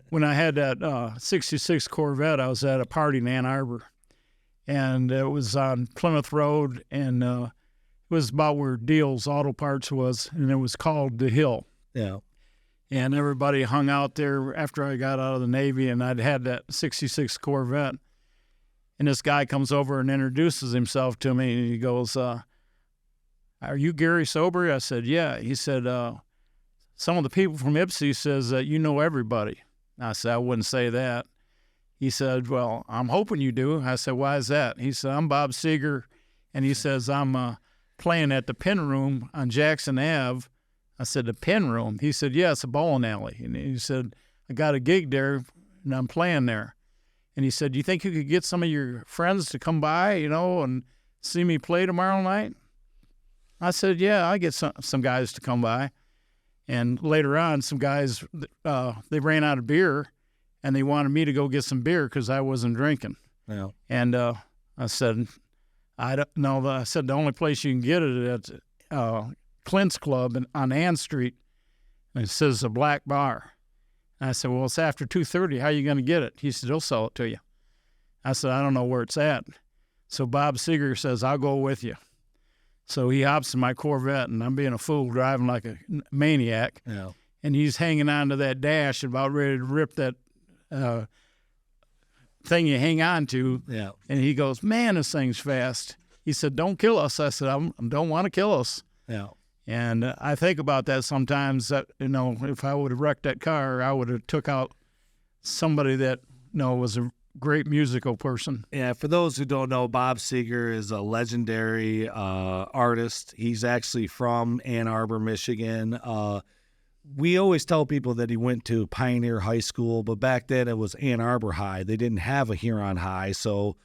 when I had that 66 Corvette, I was at a party in Ann Arbor, and it was on Plymouth Road, and it was about where Deal's Auto Parts was, and it was called The Hill. Yeah. And everybody hung out there after I got out of the Navy, and I'd had that 66 Corvette. And this guy comes over and introduces himself to me, and he goes, "Are you Gary Sobbry?" I said, "Yeah." He said, "Some of the people from Ypsi says that you know everybody." I said, "I wouldn't say that." He said, "Well, I'm hoping you do." I said, "Why is that?" He said, "I'm Bob Seger," and he says, "I'm playing at the Pen Room on Jackson Ave." I said, "The Pen Room?" He said, "Yeah, it's a bowling alley." And he said, "I got a gig there, and I'm playing there." And he said, "Do you think you could get some of your friends to come by, and see me play tomorrow night?" I said, "Yeah, I get some guys to come by." And later on, some guys, they ran out of beer, and they wanted me to go get some beer because I wasn't drinking. Yeah. And I said, "I don't know." I said, "The only place you can get it at Clint's Club on Ann Street." And it says a black bar. And I said, "Well, it's after 2:30. How are you going to get it?" He said, "He'll sell it to you." I said, "I don't know where it's at." So Bob Seger says, "I'll go with you." So he hops in my Corvette, and I'm being a fool driving like a maniac. Yeah. And he's hanging on to that dash, about ready to rip that thing you hang on to. Yeah. And he goes, "Man, this thing's fast." He said, "Don't kill us." I said, "I don't want to kill us." Yeah. And I think about that sometimes, that, if I would have wrecked that car, I would have took out somebody that, was a great musical person. Yeah, for those who don't know, Bob Seger is a legendary artist. He's actually from Ann Arbor, Michigan. we always tell people that he went to Pioneer High School, but back then it was Ann Arbor High. They didn't have a Huron High. So,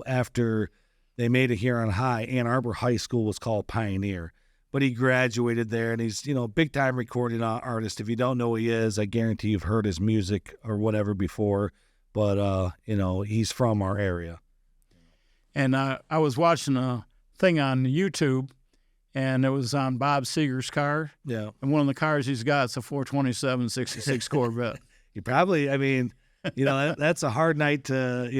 after they made a Huron High, Ann Arbor High School was called Pioneer. But he graduated there, and he's, big time recording artist. If you don't know who he is, I guarantee you've heard his music or whatever before. But, he's from our area. And I was watching a thing on YouTube, and it was on Bob Seger's car. Yeah. And one of the cars he's got is a 427-66 Corvette. You probably, that's a hard night to,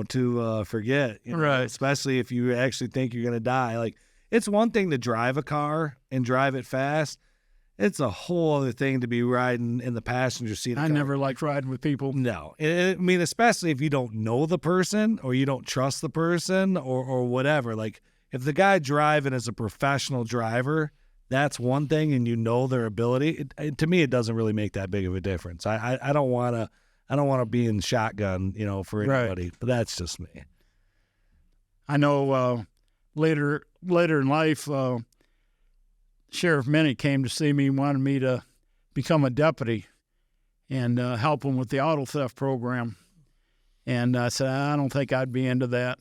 to forget. Right. Especially if you actually think you're going to die. Like, it's one thing to drive a car and drive it fast. It's a whole other thing to be riding in the passenger seat. I never liked riding with people. No. Especially if you don't know the person or you don't trust the person or whatever. Like, if the guy driving is a professional driver, that's one thing, and you know their ability. To me, it doesn't really make that big of a difference. I don't want to be in shotgun, for anybody. Right. But that's just me. I know later in life, Sheriff Minnie came to see me, wanted me to become a deputy and help him with the auto theft program. And I said, I don't think I'd be into that.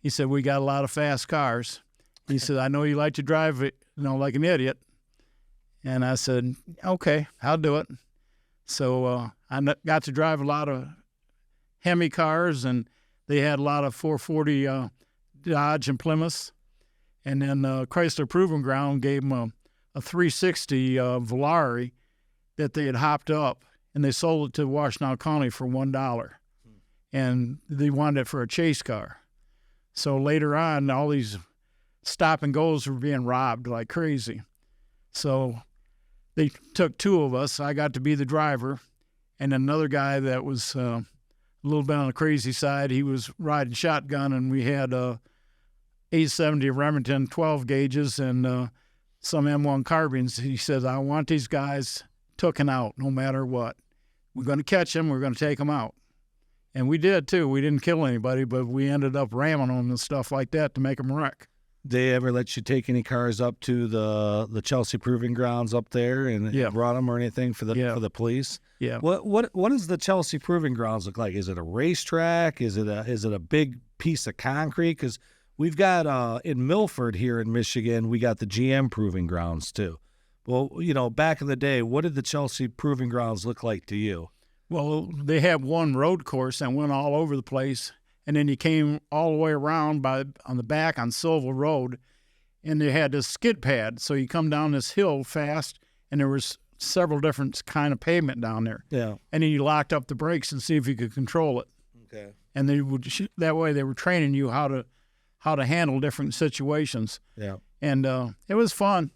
He said, we got a lot of fast cars. He said, I know you like to drive it, like an idiot. And I said, okay, I'll do it. So I got to drive a lot of Hemi cars, and they had a lot of 440 Dodge and Plymouths. And then Chrysler Proving Ground gave them a 360 Volare that they had hopped up, and they sold it to Washtenaw County for $1. And they wanted it for a chase car. So later on, all these stop and goes were being robbed like crazy. So they took two of us. I got to be the driver, and another guy that was a little bit on the crazy side. He was riding shotgun, and we had 870 Remington 12 gauges and some M1 carbines. He says, I want these guys taken out no matter what. We're going to catch them. We're going to take them out. And we did, too. We didn't kill anybody, but we ended up ramming them and stuff like that to make them wreck. They ever let you take any cars up to the Chelsea Proving Grounds up there and brought them or anything for the police? Yeah. What does the Chelsea Proving Grounds look like? Is it a racetrack? Is it a big piece of concrete? Because we've got in Milford here in Michigan, we got the GM Proving Grounds too. Well, back in the day, what did the Chelsea Proving Grounds look like to you? Well, they had one road course that went all over the place, and then you came all the way around on the back on Silver Road, and they had this skid pad. So you come down this hill fast, and there was several different kind of pavement down there. Yeah. And then you locked up the brakes and see if you could control it. Okay. And they would that way they were training you how to handle different situations. Yeah. And it was fun.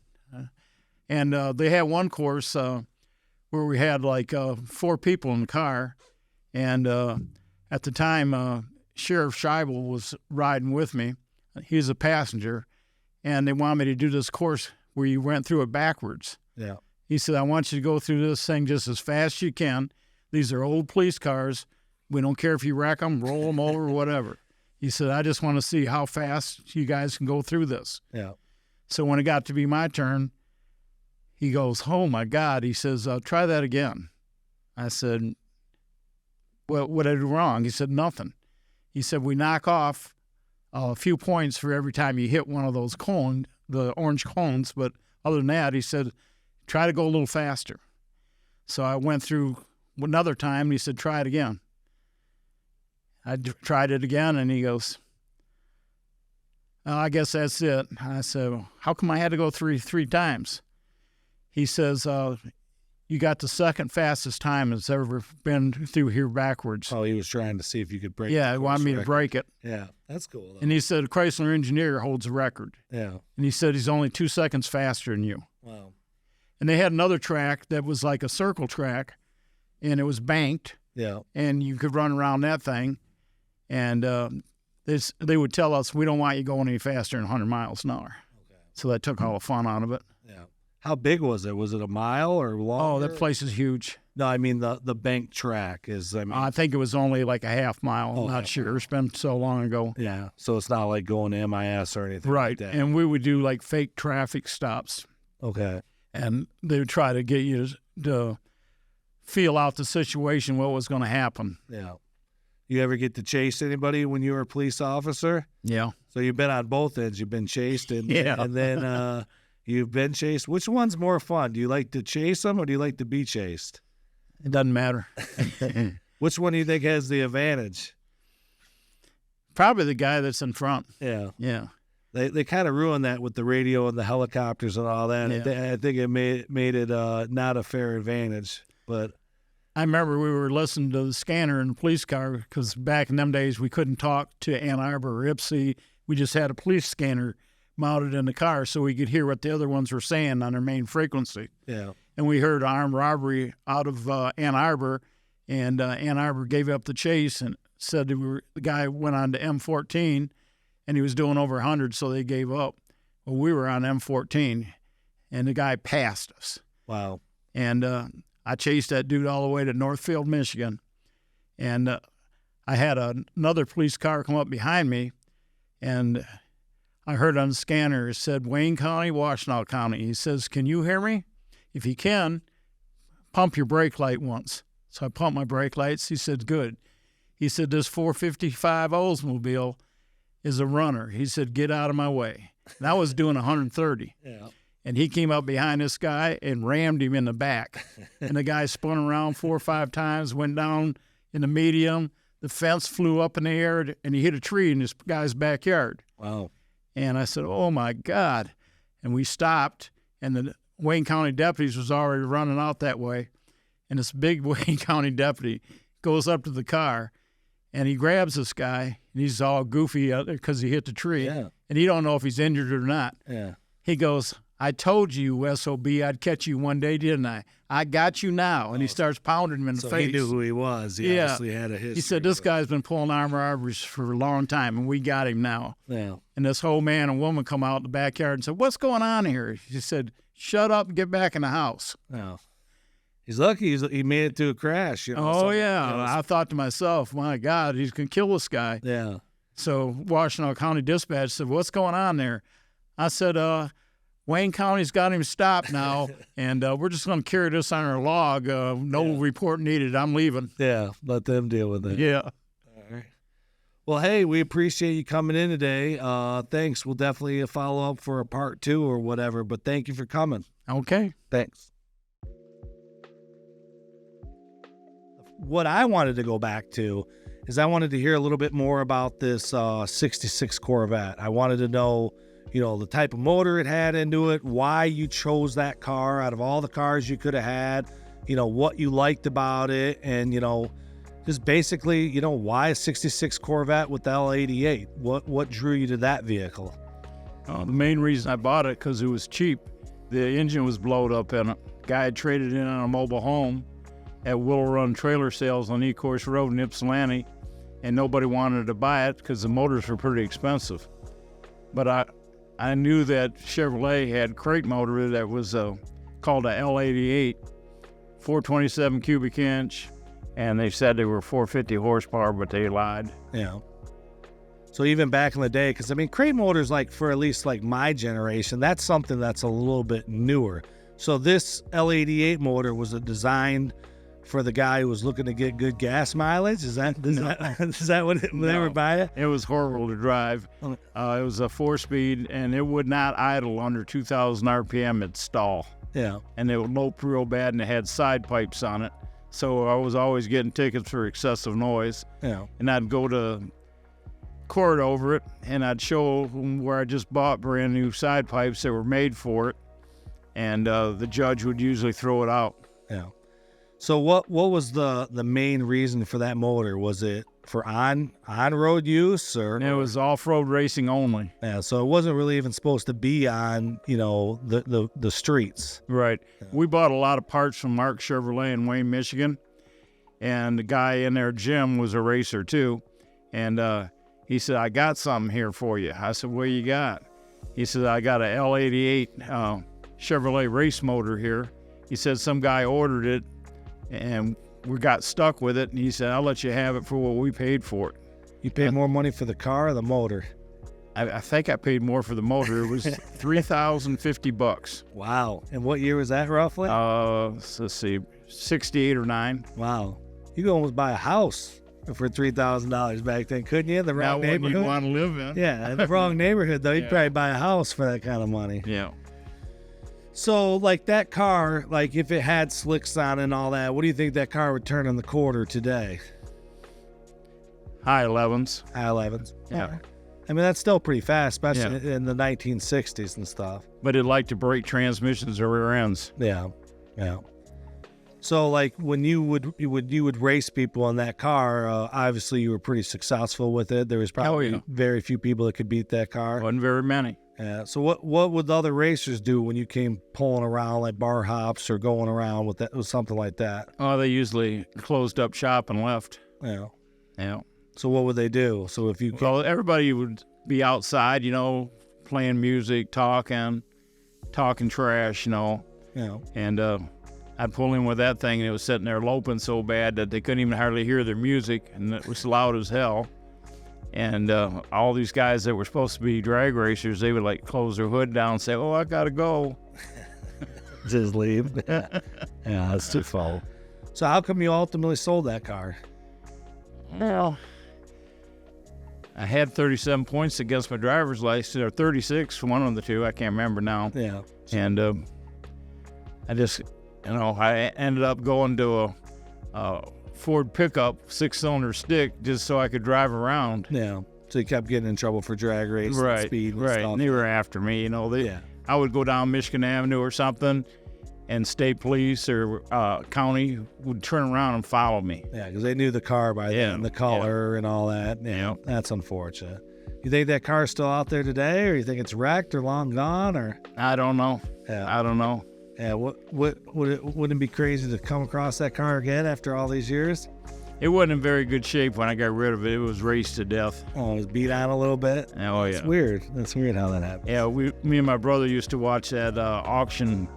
And they had one course where we had like 4 people in the car, and at the time Sheriff Scheibel was riding with me. He was a passenger, and they wanted me to do this course where you went through it backwards. Yeah. He said, I want you to go through this thing just as fast as you can. These are old police cars. We don't care if you wreck them, roll them over, whatever. He said, I just want to see how fast you guys can go through this. Yeah. So when it got to be my turn, he goes, oh, my God. He says, try that again. I said, well, what did I do wrong? He said, nothing. He said, we knock off a few points for every time you hit one of those the orange cones. But other than that, he said, try to go a little faster. So I went through another time, and he said, try it again. I tried it again, and he goes, I guess that's it. I said, well, how come I had to go three times? He says, you got the second fastest time that's ever been through here backwards. Oh, he was trying to see if you could break it. Yeah, he wanted me to break it. Yeah, that's cool, though. And he said, a Chrysler engineer holds a record. Yeah. And he said he's only 2 seconds faster than you. Wow. And they had another track that was like a circle track, and it was banked. Yeah. And you could run around that thing. And they would tell us, we don't want you going any faster than 100 miles an hour. Okay. So that took all the fun out of it. Yeah. How big was it? Was it a mile or longer? Oh, that place is huge. No, I mean the bank track is. I think it was only like a half mile. I'm not sure. It's been so long ago. Yeah, so it's not like going to MIS or anything. Right, like that. And we would do like fake traffic stops. Okay. and they would try to get you to feel out the situation, what was going to happen. Yeah. You ever get to chase anybody when you were a police officer? Yeah. So you've been on both ends. You've been chased, and Yeah. and then you've been chased. Which one's more fun? Do you like to chase them, or do you like to be chased? It doesn't matter. Which one do you think has the advantage? Probably the guy that's in front. Yeah. Yeah. They kind of ruined that with the radio and the helicopters and all that. Yeah. I think it made it not a fair advantage. But I remember we were listening to the scanner in the police car because back in them days we couldn't talk to Ann Arbor or Ypsi. We just had a police scanner mounted in the car so we could hear what the other ones were saying on their main frequency. yeah. And we heard armed robbery out of Ann Arbor, and Ann Arbor gave up the chase and said the guy went on to M14, and he was doing over 100, so they gave up. Well, we were on M14, and the guy passed us. Wow. And I chased that dude all the way to Northfield, Michigan, and I had another police car come up behind me, and I heard on the scanner, it said Wayne County, Washtenaw County. He says, "Can you hear me? If you can, pump your brake light once." So I pumped my brake lights. He said, "Good." He said, "This 455 Oldsmobile is a runner." He said, "Get out of my way." And I was doing 130. Yeah. And he came up behind this guy and rammed him in the back. And the guy spun around 4 or 5 times, went down in the medium. The fence flew up in the air, and he hit a tree in this guy's backyard. Wow. And I said, "Oh, my God." And we stopped, and the Wayne County deputies was already running out that way. And this big Wayne County deputy goes up to the car, and he grabs this guy, and he's all goofy out there because he hit the tree. Yeah. And he don't know if he's injured or not. Yeah. He goes, "I told you, SOB, I'd catch you one day, didn't I? I got you now." And he starts pounding him in the So face. he knew who he was. He Yeah. obviously had a history. He said, "This but- guy's been pulling armed robberies for a long time, and we got him now." Yeah. And this whole man and woman come out in the backyard and said, "What's going on here?" He said, "Shut up and get back in the house." Yeah. He's lucky he made it to a crash. You know, Oh, so- yeah. you know, I thought to myself, my God, he's going to kill this guy. yeah. So Washtenaw County Dispatch said, "What's going on there?" I said, Wayne County's got him stopped now, and we're just going to carry this on our log. No report needed. I'm leaving. Yeah. Let them deal with it. Yeah. All right. Well, hey, we appreciate you coming in today. Thanks. We'll definitely follow up for a part 2 or whatever, but thank you for coming. Okay. Thanks. What I wanted to go back to is I wanted to hear a little bit more about this 66 Corvette. I wanted to know, the type of motor it had into it, why you chose that car out of all the cars you could have had, what you liked about it, and, just basically, why a 66 Corvette with the L88? What drew you to that vehicle? The main reason I bought it because it was cheap. The engine was blowed up in it. Guy had traded in on a mobile home at Willow Run Trailer Sales on Ecorse Road in Ypsilanti, and nobody wanted to buy it because the motors were pretty expensive. But I knew that Chevrolet had crate motor that was called a L88, 427 cubic inch, and they said they were 450 horsepower, but they lied. Yeah. So even back in the day, because crate motors, for at least my generation, that's something that's a little bit newer. So this L88 motor was designed for the guy who was looking to get good gas mileage. Is that what they were buying it? It was horrible to drive. Okay. It was a 4-speed, and it would not idle under 2,000 RPM. It'd stall. Yeah. And it would lope real bad, and it had side pipes on it. So I was always getting tickets for excessive noise. Yeah. And I'd go to court over it, and I'd show them where I just bought brand new side pipes that were made for it, and the judge would usually throw it out. Yeah. So what was the main reason for that motor? Was it for on-road use, or? And it was off-road racing only. Yeah. So it wasn't really even supposed to be on, the streets. Right. Yeah. We bought a lot of parts from Mark Chevrolet in Wayne, Michigan, and the guy in there, Jim, was a racer too, and he said, "I got something here for you." I said, "What you got?" He said, "I got a L88 Chevrolet race motor here." He said some guy ordered it, and we got stuck with it, and he said, "I'll let you have it for what we paid for it." You paid more money for the car or the motor? I think I paid more for the motor. It was $3,050. Wow. And what year was that roughly? Let's see, 68 or 9. Wow. You could almost buy a house for $3,000 back then, couldn't you? In the wrong Not one neighborhood. you'd want to live in. Yeah, in the wrong neighborhood though, you'd Yeah. probably buy a house for that kind of money. Yeah. So, like that car, like if it had slicks on it and all that, what do you think that car would turn in the quarter today? High 11s. High 11s. Yeah. I mean, that's still pretty fast, especially in the 1960s and stuff. But it'd like to break transmissions or rear ends. Yeah, yeah. So, like when you would race people in that car, obviously you were pretty successful with it. There was probably very few people that could beat that car. Wasn't very many. Yeah. So what would the other racers do when you came pulling around like bar hops or going around with something like that? Oh, they usually closed up shop and left. Yeah. Yeah. So what would they do? So if you Well, everybody would be outside, playing music, talking trash, and I'd pull in with that thing, and it was sitting there loping so bad that they couldn't even hardly hear their music, and it was loud as hell. And all these guys that were supposed to be drag racers, they would like close their hood down and say, "Oh, I gotta go." just leave. Yeah, that's too full. So how come you ultimately sold that car? Well, I had 37 points against my driver's license, or 36, one of the two, I can't remember now. Yeah. And I just, I ended up going to a Ford pickup 6-cylinder stick just so I could drive around. Yeah. So you kept getting in trouble for drag race and speed and stuff. And they were after me, I would go down Michigan Avenue or something, and state police or county would turn around and follow me. Yeah, because they knew the car by then, the color and all that. Yeah, that's unfortunate. You think that car's still out there today, or you think it's wrecked or long gone, or? I don't know. Yeah, I don't know. Yeah, wouldn't it be crazy to come across that car again after all these years? It wasn't in very good shape when I got rid of it. It was raced to death. Oh, it was beat on a little bit? Oh, yeah. It's weird. That's weird how that happened. Yeah, me and my brother used to watch that auction,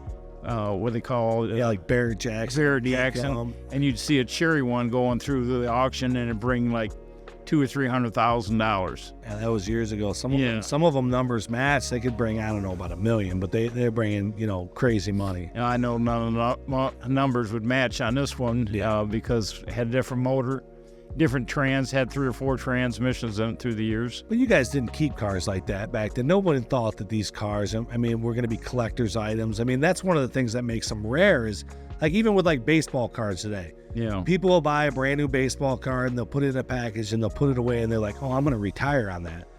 what they call it? Yeah, like Barrett Jackson. Barrett Jackson. And you'd see a cherry one going through the auction, and it'd bring like $200,000 or $300,000. Yeah, that was years ago. Some of them numbers match. They could bring, I don't know, about $1 million, but they're bringing, crazy money. I know none of the numbers would match on this one because it had a different motor, different had 3 or 4 transmissions in it through the years. But you guys didn't keep cars like that back then. Nobody thought that these cars, were going to be collector's items. That's one of the things that makes them rare is, like, even with like baseball cards today. Yeah. People will buy a brand new baseball card and they'll put it in a package and they'll put it away and they're like, oh, I'm going to retire on that.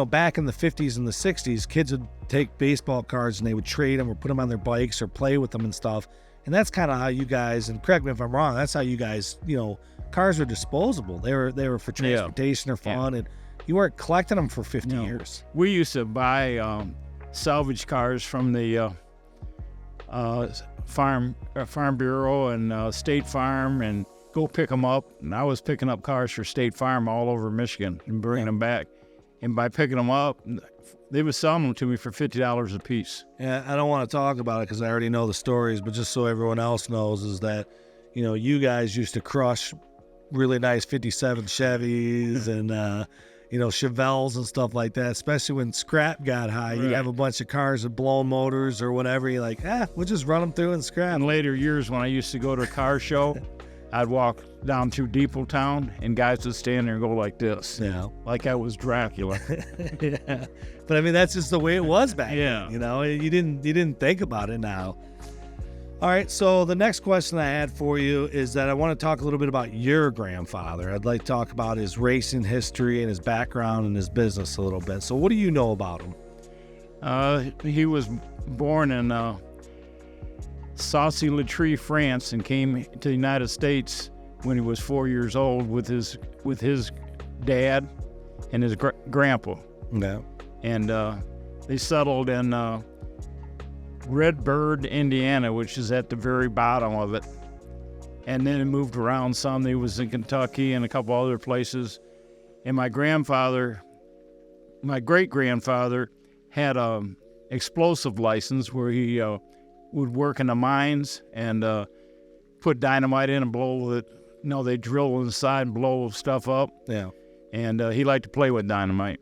Back in the 50s and the 60s, kids would take baseball cards and they would trade them or put them on their bikes or play with them and stuff. And that's kind of how you guys, and correct me if I'm wrong, that's how you guys, cars are disposable. They were for transportation or fun, and you weren't collecting them for 50 years. We used to buy salvage cars from the Farm Bureau and State Farm and go pick them up. And I was picking up cars for State Farm all over Michigan and bringing them back. And by picking them up, they were selling them to me for $50 a piece. Yeah, I don't want to talk about it because I already know the stories, but just so everyone else knows is that, you guys used to crush really nice 57 Chevys and, Chevelles and stuff like that, especially when scrap got high. You have a bunch of cars with blown motors or whatever. You're like, we'll just run them through and scrap. In later years, when I used to go to a car show, I'd walk down through Depot Town, and guys would stand there and go like this. Yeah. Like I was Dracula. Yeah. But that's just the way it was back then. You didn't think about it now. All right, so the next question I had for you is that I want to talk a little bit about your grandfather. I'd like to talk about his racing history and his background and his business a little bit. So what do you know about him? He was born in Saucy-le-Tree, France, and came to the United States when he was 4 years old with his dad and his grandpa. Yeah. And they settled in Redbird, Indiana, which is at the very bottom of it. And then it moved around some. He was in Kentucky and a couple other places. And my great-grandfather had an explosive license where he would work in the mines and put dynamite in and blow it. They drill inside and blow stuff up. Yeah. And he liked to play with dynamite.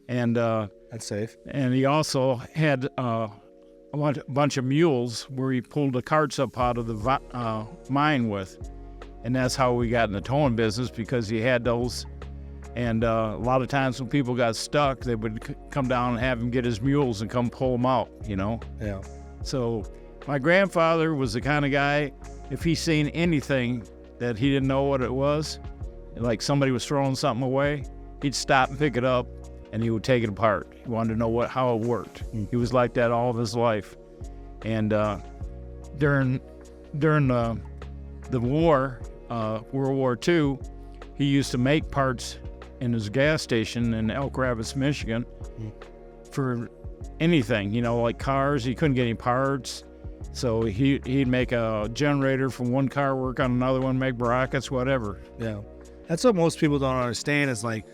And That's safe. and he also had a bunch of mules where he pulled the carts up out of the mine with. And that's how we got in the towing business, because he had those. And a lot of times when people got stuck, they would come down and have him get his mules and come pull them out, you know? Yeah. So my grandfather was the kind of guy, if he seen anything that he didn't know what it was, like somebody was throwing something away, he'd stop and pick it up, and he would take it apart. He wanted to know how it worked. He was like that all of his life. And during the war, World War II, he used to make parts in his gas station in Elk Rapids, Michigan, for anything, you know, like cars. He couldn't get any parts, so he'd make a generator from one car, work on another one, make brackets, whatever. Yeah. That's what most people don't understand, is like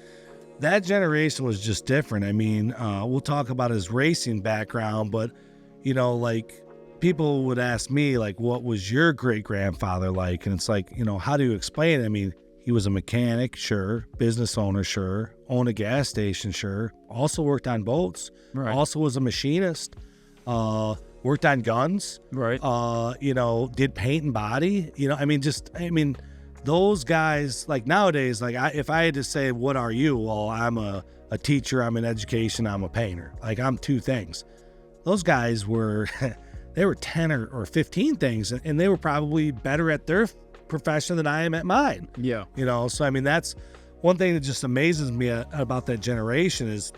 that generation was just different. I mean, we'll talk about his racing background, but, you know, like people would ask me, like, what was your great-grandfather like? And it's like, you know, how do you explain it? I mean, he was a mechanic, sure. Business owner, sure. Owned a gas station, sure. Also worked on boats. Right. Also was a machinist. Worked on guns. Right. You know, did paint and body. You know, I mean, those guys, like nowadays, like if I had to say, what are you? Well, I'm a teacher, I'm in education, I'm a painter. Like, I'm two things. Those guys were, they were 10 or 15 things, and they were probably better at their profession than I am at mine. Yeah. You know, so I mean, that's one thing that just amazes me about that generation, is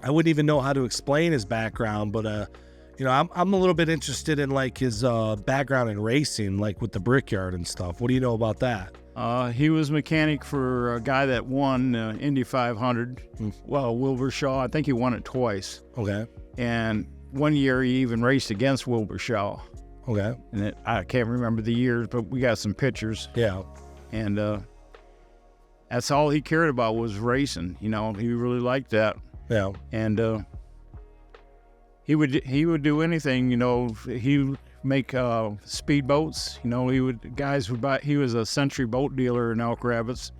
I wouldn't even know how to explain his background, but you know, I'm a little bit interested in like his background in racing, like with the Brickyard and stuff. What do you know about that? He was mechanic for a guy that won Indy 500. Well, Wilbur Shaw, I think he won it twice. Okay. And one year he even raced against Wilbur Shaw. Okay. And I can't remember the years, but we got some pictures. Yeah. And that's all he cared about was racing. You know, he really liked that. Yeah. And he would do anything. You know, he would make speed boats. You know, guys would buy. He was a Century boat dealer in Elk Rapids,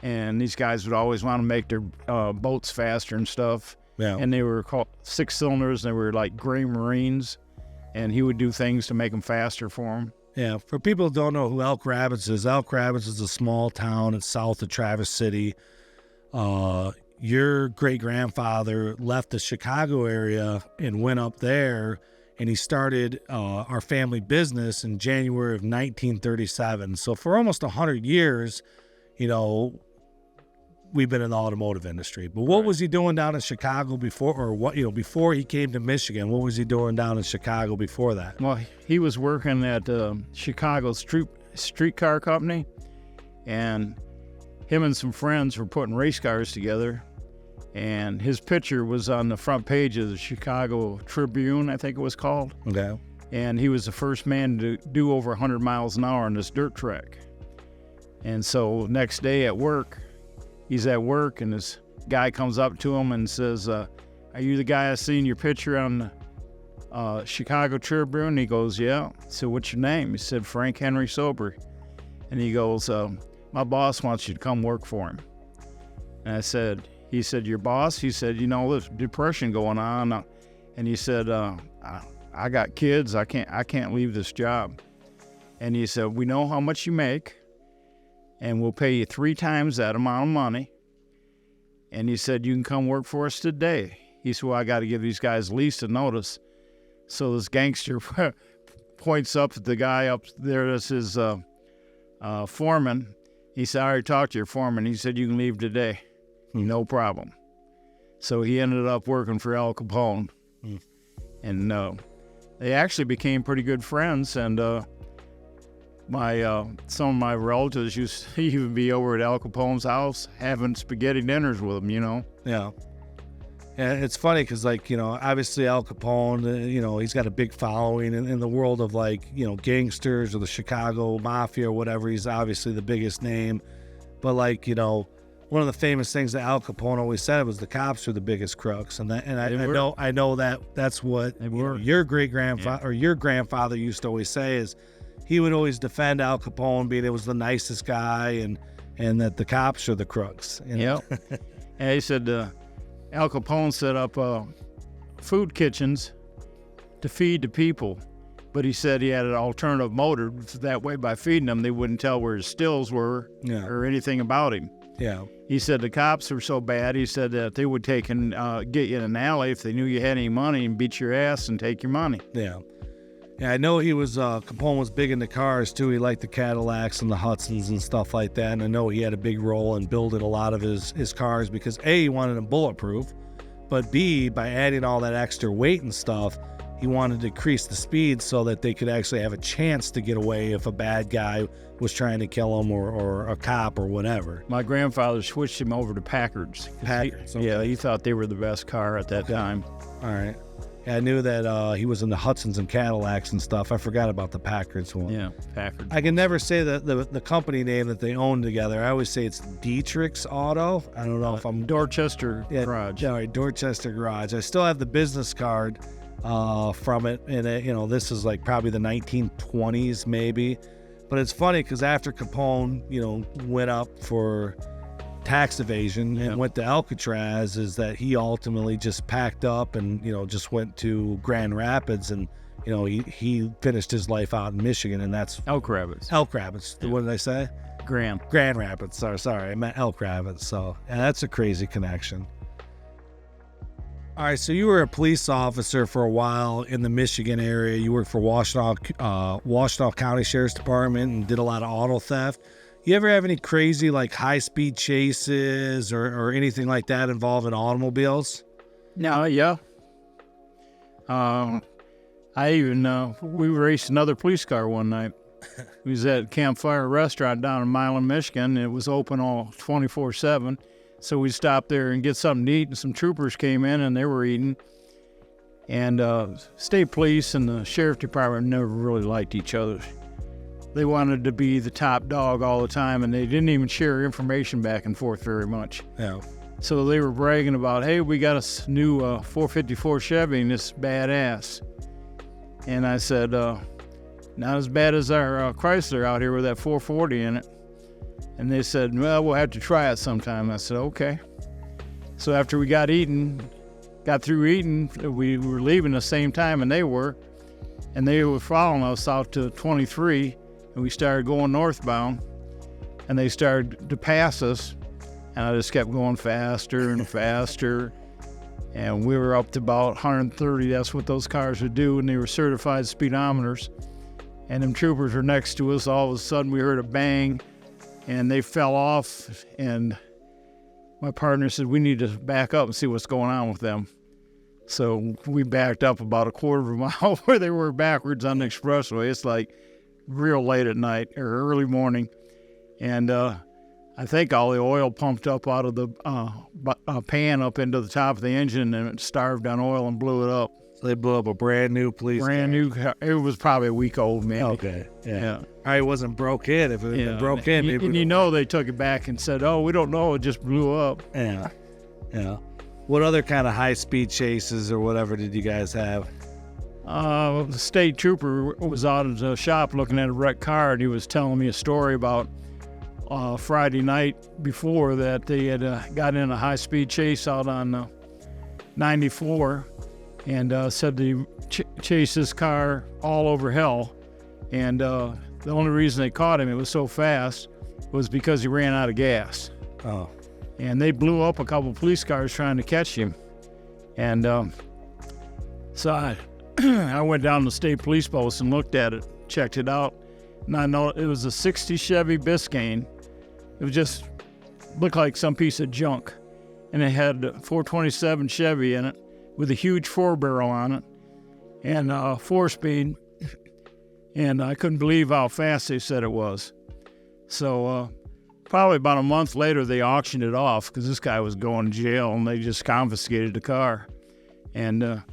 and these guys would always want to make their boats faster and stuff. Yeah. And they were called 6 cylinders. And they were like gray Marines. And he would do things to make them faster for him. Yeah, for people who don't know who Elk Rapids is a small town. It's south of Traverse City. Your great-grandfather left the Chicago area and went up there, and he started our family business in January of 1937. So for almost 100 years, you know, we've been in the automotive industry. But what was he doing down in Chicago before, or what, you know, before he came to Michigan? What was he doing down in Chicago before that? Well, he was working at Chicago streetcar company, and him and some friends were putting race cars together, and his picture was on the front page of the Chicago Tribune, I think it was called. Okay. And he was the first man to do over 100 miles an hour on this dirt track. And so next day at work, he's at work, and this guy comes up to him and says, are you the guy I seen your picture on the Chicago Tribune? And he goes, yeah. So what's your name? He said, Frank Henry Sobbry. And he goes, my boss wants you to come work for him. And he said, your boss? He said, you know, there's depression going on. And he said, I got kids. I can't leave this job. And he said, we know how much you make, and we'll pay you 3 times that amount of money. And he said, you can come work for us today. He said, well, I got to give these guys least a notice. So this gangster points up at the guy up there that's his foreman. He said, I already talked to your foreman. He said, you can leave today. No problem. So he ended up working for Al Capone. And they actually became pretty good friends. And some of my relatives used to even be over at Al Capone's house having spaghetti dinners with him, you know? Yeah. And it's funny because, like, you know, obviously Al Capone, you know, he's got a big following in the world of, like, you know, gangsters or the Chicago Mafia or whatever. He's obviously the biggest name. But, like, you know, one of the famous things that Al Capone always said was the cops are the biggest crooks. And I know that's what your great-grandfather or your grandfather used to always say, is he would always defend Al Capone being it was the nicest guy and that the cops are the crooks. You know? Yeah. And he said, Al Capone set up food kitchens to feed the people. But he said he had an alternative motive. So that way, by feeding them, they wouldn't tell where his stills were or anything about him. Yeah. He said the cops were so bad, he said that they would take and get you in an alley if they knew you had any money and beat your ass and take your money. Yeah. Yeah, I know he was, Capone was big into cars too. He liked the Cadillacs and the Hudsons and stuff like that. And I know he had a big role in building a lot of his cars because A, he wanted them bulletproof, but B, by adding all that extra weight and stuff, he wanted to decrease the speed so that they could actually have a chance to get away if a bad guy was trying to kill him or a cop or whatever. My grandfather switched him over to Packards. Packards. Okay. Yeah, he thought they were the best car at that time. All right. Yeah, I knew that he was in the Hudsons and Cadillacs and stuff. I forgot about the Packards one. Yeah, Packards. I can never say the company name that they own together. I always say it's Dietrich's Auto. I don't know if I'm... Dorchester Garage. Yeah, right, Dorchester Garage. I still have the business card from it, and this is like probably the 1920s maybe. But it's funny because after Capone, went up for tax evasion and went to Alcatraz, is that he ultimately just packed up and just went to Grand Rapids, and he finished his life out in Michigan, and that's Elk Rapids. Elk Rapids. What did I say? Grand Rapids. Sorry, I meant Elk Rapids. So that's a crazy connection. All right, so you were a police officer for a while in the Michigan area. You worked for Washtenaw County Sheriff's Department and did a lot of auto theft. You ever have any crazy high-speed chases or anything like that involving automobiles? No, yeah. We raced another police car one night. We was at Campfire Restaurant down in Milan, Michigan. It was open all 24/7. So we stopped there and get something to eat, and some troopers came in and they were eating. And state police and the sheriff department never really liked each other. They wanted to be the top dog all the time, and they didn't even share information back and forth very much. Yeah. So they were bragging about, hey, we got a new 454 Chevy and it's badass. And I said, not as bad as our Chrysler out here with that 440 in it. And they said, well, we'll have to try it sometime. I said, okay. So after we got through eating, we were leaving the same time and they were following us out to 23, and we started going northbound, and they started to pass us, and I just kept going faster and faster, and we were up to about 130. That's what those cars would do, and they were certified speedometers, and them troopers were next to us. All of a sudden, we heard a bang, and they fell off, and my partner said, we need to back up and see what's going on with them. So we backed up about a quarter of a mile where they were backwards on the expressway. It's like real late at night or early morning. And I think all the oil pumped up out of the pan up into the top of the engine, and it starved on oil and blew it up. So they blew up a brand new police car. New car. It was probably a week old, man. Okay. Yeah. It wasn't broke in. If it had been broke in, and they took it back and said, oh, we don't know. It just blew up. Yeah. Yeah. What other kind of high-speed chases or whatever did you guys have? The state trooper was out at the shop looking at a wrecked car, and he was telling me a story about Friday night before that they had got in a high-speed chase out on 94, and said they chased this car all over hell. And the only reason they caught him, it was so fast, was because he ran out of gas. Oh. And they blew up a couple police cars trying to catch him. And so I went down to the state police post and looked at it, checked it out. And I know it was a 60 Chevy Biscayne. It was just looked like some piece of junk. And it had a 427 Chevy in it with a huge 4-barrel on it and 4-speed. And I couldn't believe how fast they said it was. So probably about a month later, they auctioned it off because this guy was going to jail, and they just confiscated the car. And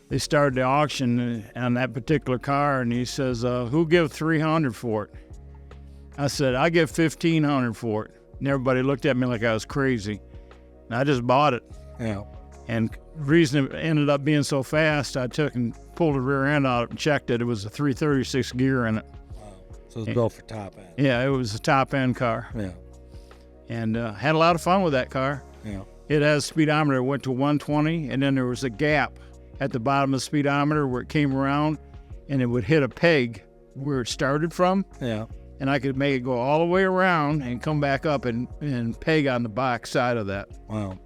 they started the auction on that particular car, and he says, who give $300 for it? I said, I give $1,500 for it. And everybody looked at me like I was crazy. And I just bought it. Yeah. And the reason it ended up being so fast, I took and pulled the rear end out and checked it. It was a 336 gear in it. Wow. So it was built for top end. Yeah, it was a top end car. Yeah. And had a lot of fun with that car. Yeah. It has speedometer. It went to 120, and then there was a gap at the bottom of the speedometer where it came around, and it would hit a peg where it started from. Yeah. And I could make it go all the way around and come back up and peg on the back side of that. Wow.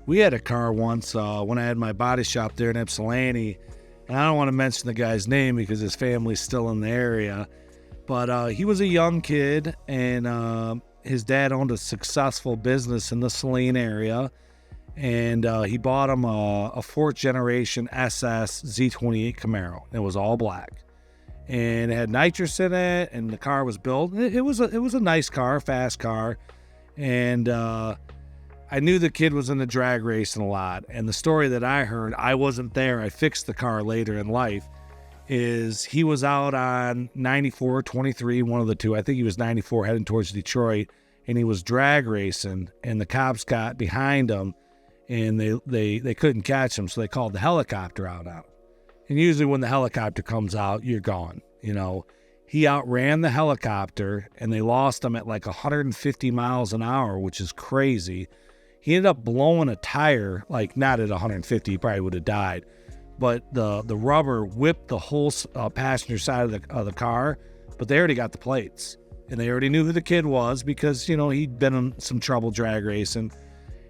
We had a car once when I had my body shop there in Ypsilanti, and I don't want to mention the guy's name because his family's still in the area, but he was a young kid, and his dad owned a successful business in the Saline area, and he bought him a fourth generation SS Z28 Camaro. It was all black, and it had nitrous in it, and the car was built. It was a nice car, fast car, and I knew the kid was in the drag racing a lot. And the story that I heard, I wasn't there, I fixed the car later in life, is he was out on 94, 23, one of the two. I think he was 94 heading towards Detroit, and he was drag racing, and the cops got behind him, and they couldn't catch him, so they called the helicopter out on him. And usually when the helicopter comes out, you're gone, you know. He outran the helicopter, and they lost him at like 150 miles an hour, which is crazy. He ended up blowing a tire, like not at 150, he probably would have died. But the rubber whipped the whole passenger side of the car, but they already got the plates. And they already knew who the kid was because, you know, he'd been in some trouble drag racing.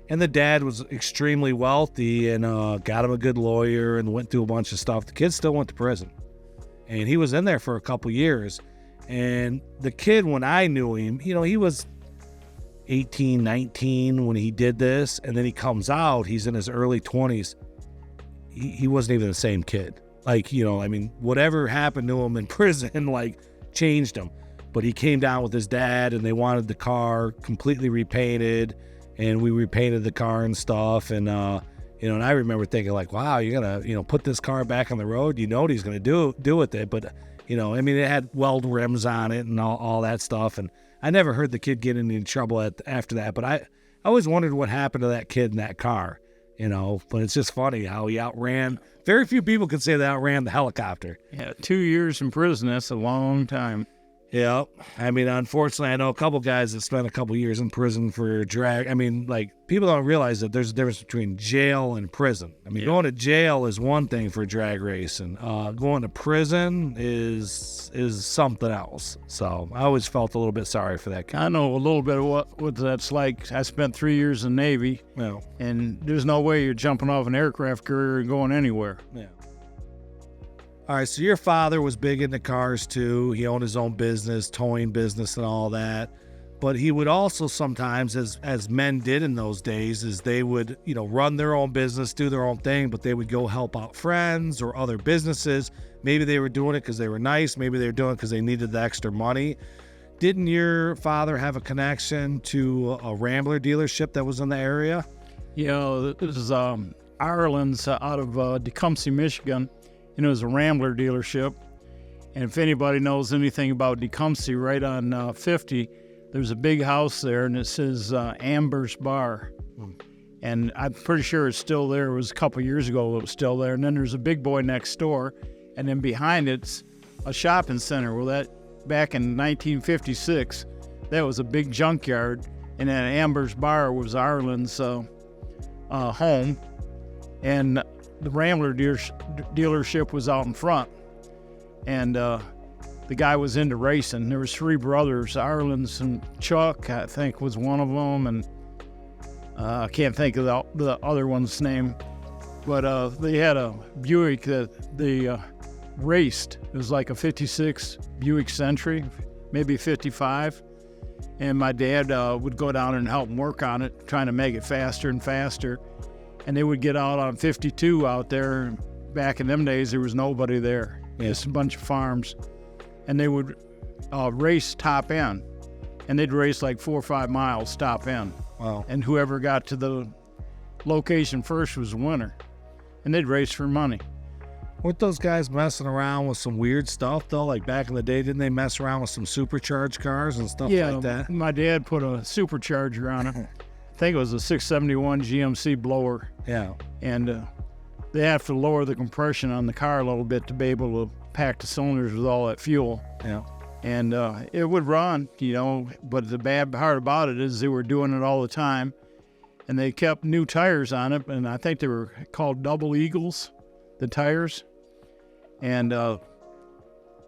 And the dad was extremely wealthy and got him a good lawyer and went through a bunch of stuff. The kid still went to prison. And he was in there for a couple years. And the kid, when I knew him, you know, he was 18, 19 when he did this, and then he comes out, he's in his early 20s. He wasn't even the same kid. Like, you know, I mean, whatever happened to him in prison, like, changed him. But he came down with his dad, and they wanted the car completely repainted, and we repainted the car and stuff, and, you know, and I remember thinking, like, wow, you're going to, you know, put this car back on the road? You know what he's going to do with it, but, you know, I mean, it had weld rims on it and all that stuff, and I never heard the kid get into any trouble after that, but I always wondered what happened to that kid in that car, you know, but it's just funny how he outran. Very few people can say they outran the helicopter. Yeah, 2 years in prison, that's a long time. Yeah, I mean, unfortunately, I know a couple guys that spent a couple years in prison for drag. I mean, like, people don't realize that there's a difference between jail and prison. I mean, Going to jail is one thing for drag racing. Going to prison is something else. So I always felt a little bit sorry for that kid. I know a little bit of what that's like. I spent 3 years in the Navy, and there's no way you're jumping off an aircraft carrier and going anywhere. Yeah. All right, so your father was big into cars too. He owned his own business, towing business and all that. But he would also sometimes, as men did in those days, is they would, you know, run their own business, do their own thing, but they would go help out friends or other businesses. Maybe they were doing it because they were nice. Maybe they were doing it because they needed the extra money. Didn't your father have a connection to a Rambler dealership that was in the area? Yeah, this is Ireland's out of Tecumseh, Michigan. And it was a Rambler dealership. And if anybody knows anything about Tecumseh, right on 50, there's a big house there, and it says Amber's Bar. And I'm pretty sure it's still there. It was a couple years ago it was still there. And then there's a Big Boy next door, and then behind it's a shopping center. Well, that back in 1956, that was a big junkyard, and then Amber's Bar was Ireland's home. And the Rambler dealership was out in front, and the guy was into racing. There was three brothers, Ireland's and Chuck, I think, was one of them, and I can't think of the other one's name, but they had a Buick that they raced. It was like a 56 Buick Century, maybe 55, and my dad would go down and help them work on it, trying to make it faster and faster. And they would get out on 52 out there. Back in them days, there was nobody there. Just a bunch of farms. And they would race top end. And they'd race like 4 or 5 miles top end. Wow. And whoever got to the location first was the winner. And they'd race for money. Weren't those guys messing around with some weird stuff, though? Like back in the day, didn't they mess around with some supercharged cars and stuff like that? Yeah, my dad put a supercharger on it. I think it was a 671 GMC blower. Yeah. And they have to lower the compression on the car a little bit to be able to pack the cylinders with all that fuel. Yeah. And it would run, you know, but the bad part about it is they were doing it all the time. and they kept new tires on it, and I think they were called Double Eagles, the tires. And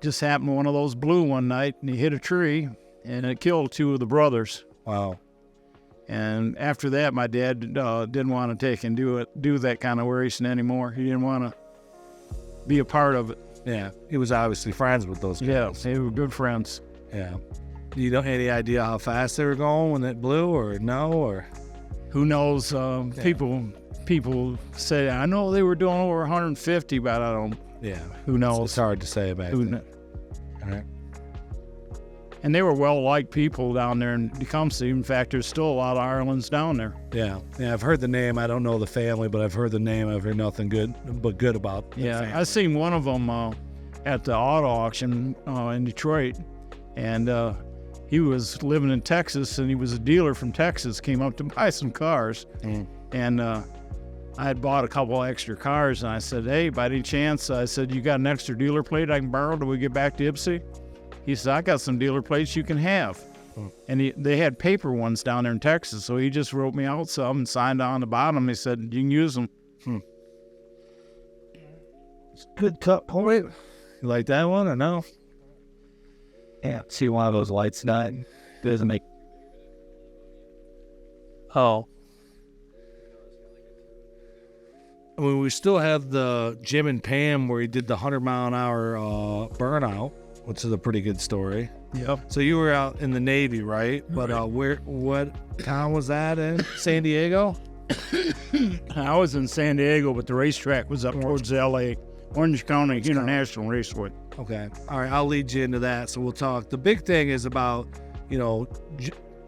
just happened one of those blew one night, and he hit a tree, and it killed 2 of the brothers. Wow. And after that, my dad didn't want to take and do that kind of racing anymore. He didn't want to be a part of it. Yeah, he was obviously friends with those guys. Yeah, they were good friends. Yeah. You don't have any idea how fast they were going when it blew, or no, or who knows? People say, I know they were doing over 150, but I don't. Yeah, who knows? It's hard to say back then. All right. And they were well-liked people down there in Tecumseh. In fact, there's still a lot of Irelands down there. Yeah, I've heard the name. I don't know the family, but I've heard the name. I've heard nothing good about the family. I seen one of them at the auto auction in Detroit, and he was living in Texas, and he was a dealer from Texas, came up to buy some cars. And I had bought a couple extra cars, and I said, hey, by any chance, I said, you got an extra dealer plate I can borrow till we get back to Ypsi? He said, I got some dealer plates you can have. And they had paper ones down there in Texas, so he just wrote me out some and signed on the bottom. He said, you can use them. It's a good cut point. You like that one or no? Yeah, see one of those lights not doesn't make. Oh, I mean, we still have the Jim and Pam where he did the 100-mile-an-hour burnout, which is a pretty good story. Yep. So you were out in the Navy, right? But what town was that in? San Diego? I was in San Diego, but the racetrack was up towards L.A., Orange County International Raceway. Okay. All right, I'll lead you into that. So we'll talk. The big thing is about,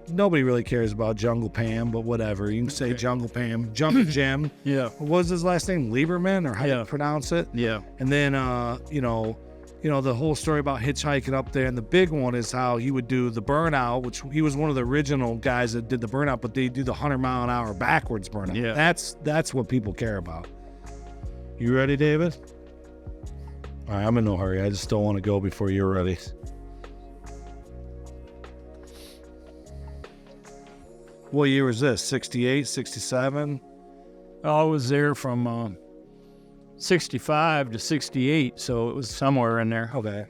nobody really cares about Jungle Pam, but whatever. You can say Jungle Pam. Jungle Jim. Yeah. What was his last name? Lieberman, or how do you pronounce it? Yeah. And then, the whole story about hitchhiking up there. And the big one is how he would do the burnout, which he was one of the original guys that did the burnout, but they do the 100-mile-an-hour backwards burnout. Yeah. That's what people care about. You ready, David? All right, I'm in no hurry. I just don't want to go before you're ready. What year was this? 68, 67? I was there from 65 to 68, so it was somewhere in there. Okay.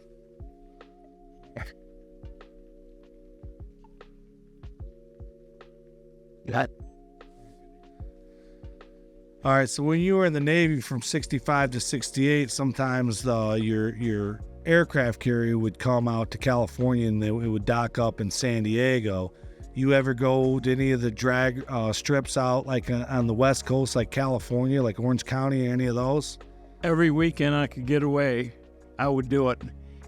that All right, so when you were in the Navy from 65 to 68, sometimes your aircraft carrier would come out to California and it would dock up in San Diego. You ever go to any of the drag strips out like on the West Coast, like California, like Orange County, or any of those? Every weekend I could get away, I would do it.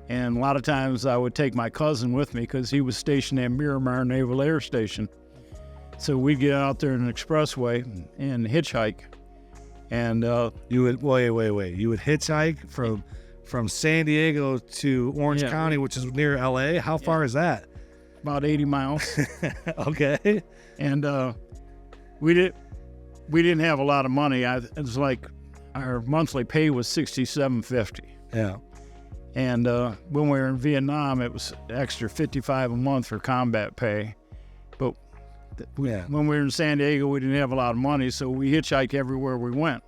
And a lot of times I would take my cousin with me because he was stationed at Miramar Naval Air Station. So we'd get out there in an expressway and hitchhike. And You would wait. You would hitchhike from San Diego to Orange County, which is near LA. How far is that? about 80 miles. Okay. And we didn't have a lot of money. It was like our monthly pay was $67.50. Yeah. And when we were in Vietnam, it was extra $55 a month for combat pay. But when we were in San Diego, we didn't have a lot of money, so we hitchhiked everywhere we went.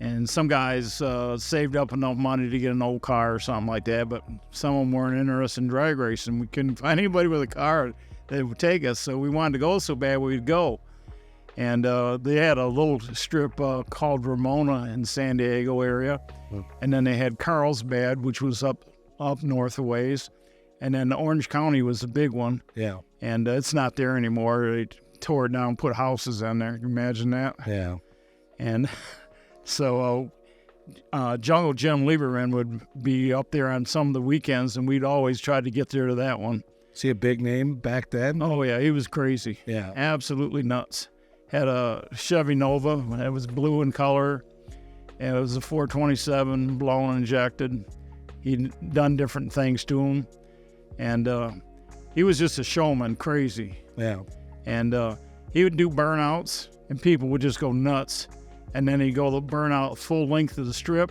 And some guys saved up enough money to get an old car or something like that, but some of them weren't interested in drag racing. We couldn't find anybody with a car that would take us, so we wanted to go so bad we'd go. And they had a little strip called Ramona in San Diego area. And then they had Carlsbad, which was up north a ways. And then Orange County was the big one. Yeah. And it's not there anymore. They tore it down, put houses in there. Can you imagine that? Yeah. And so Jungle Jim Lieberman would be up there on some of the weekends, and we'd always try to get there to that one. Is he a big name back then? Oh, yeah, he was crazy. Yeah. Absolutely nuts. Had a Chevy Nova. It was blue in color. And it was a 427 blown injected. He'd done different things to him. And he was just a showman, crazy. Yeah. And he would do burnouts, and people would just go nuts. And then he'd go the burnout full length of the strip,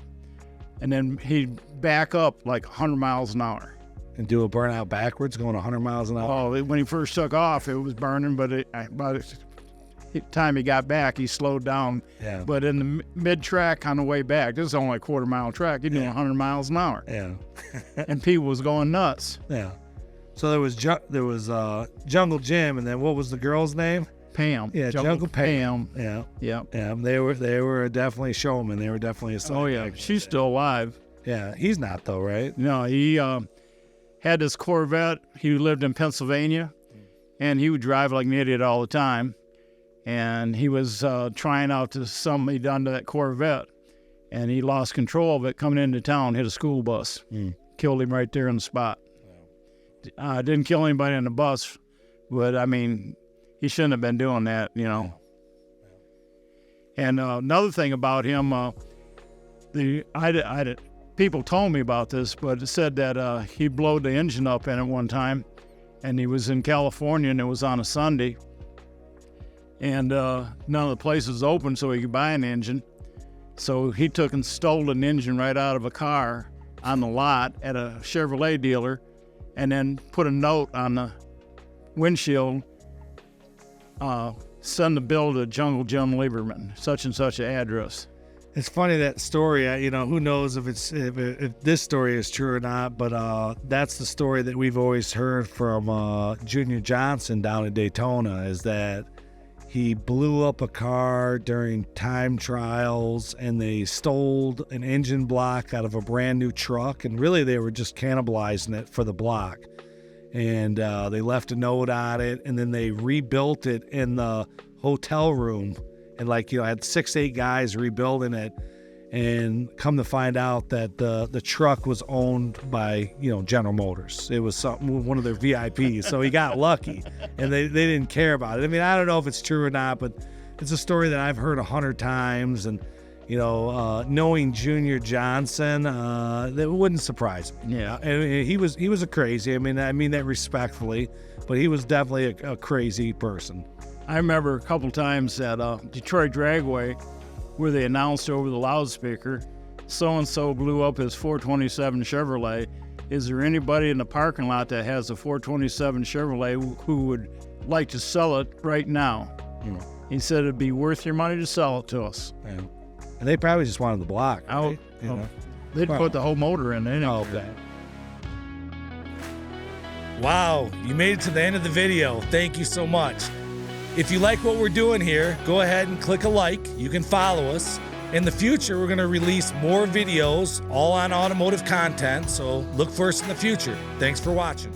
and then he'd back up like 100 miles an hour. And do a burnout backwards, going 100 miles an hour? Oh, when he first took off, it was burning, but time he got back, he slowed down. Yeah. But in the mid-track on the way back, this is only a quarter-mile track, he's doing 100 miles an hour. Yeah. And people was going nuts. Yeah. So there was Jungle Jim, and then what was the girl's name? Pam. Yeah, Jungle Pam. Yeah. Yeah. Yeah. They were definitely showmen. They were definitely a Oh, yeah. She's still alive. Yeah. He's not though, right? No, he had this Corvette. He lived in Pennsylvania, and he would drive like an idiot all the time. And he was trying out to something he'd done to that Corvette, and he lost control of it coming into town, hit a school bus, killed him right there on the spot. Didn't kill anybody on the bus, but I mean, he shouldn't have been doing that, you know. And another thing about him, people told me about this, but it said that he blowed the engine up in it one time, and he was in California, and it was on a Sunday, and none of the places was open so he could buy an engine. So he took and stole an engine right out of a car on the lot at a Chevrolet dealer, and then put a note on the windshield, send the bill to Jungle Jim Lieberman, such and such an address. It's funny, that story. You know, who knows if this story is true or not, but that's the story that we've always heard from Junior Johnson down in Daytona, is that he blew up a car during time trials, and they stole an engine block out of a brand new truck, and really they were just cannibalizing it for the block. And they left a note on it, and then they rebuilt it in the hotel room, and had 6-8 guys rebuilding it, and come to find out that the truck was owned by General Motors. It was one of their VIPs, so he got lucky, and they didn't care about it. I mean, I don't know if it's true or not, but it's a story that I've heard 100 times, and knowing Junior Johnson, that wouldn't surprise me. Yeah. And he was a crazy. I mean that respectfully, but he was definitely a crazy person. I remember a couple times at Detroit Dragway, where they announced over the loudspeaker, so-and-so blew up his 427 Chevrolet. Is there anybody in the parking lot that has a 427 Chevrolet who would like to sell it right now? He said it'd be worth your money to sell it to us. Yeah. And they probably just wanted the block. Right? They'd put the whole motor in it. Okay. Wow, you made it to the end of the video. Thank you so much. If you like what we're doing here, go ahead and click a like. You can follow us. In the future, we're going to release more videos, all on automotive content, so look for us in the future. Thanks for watching.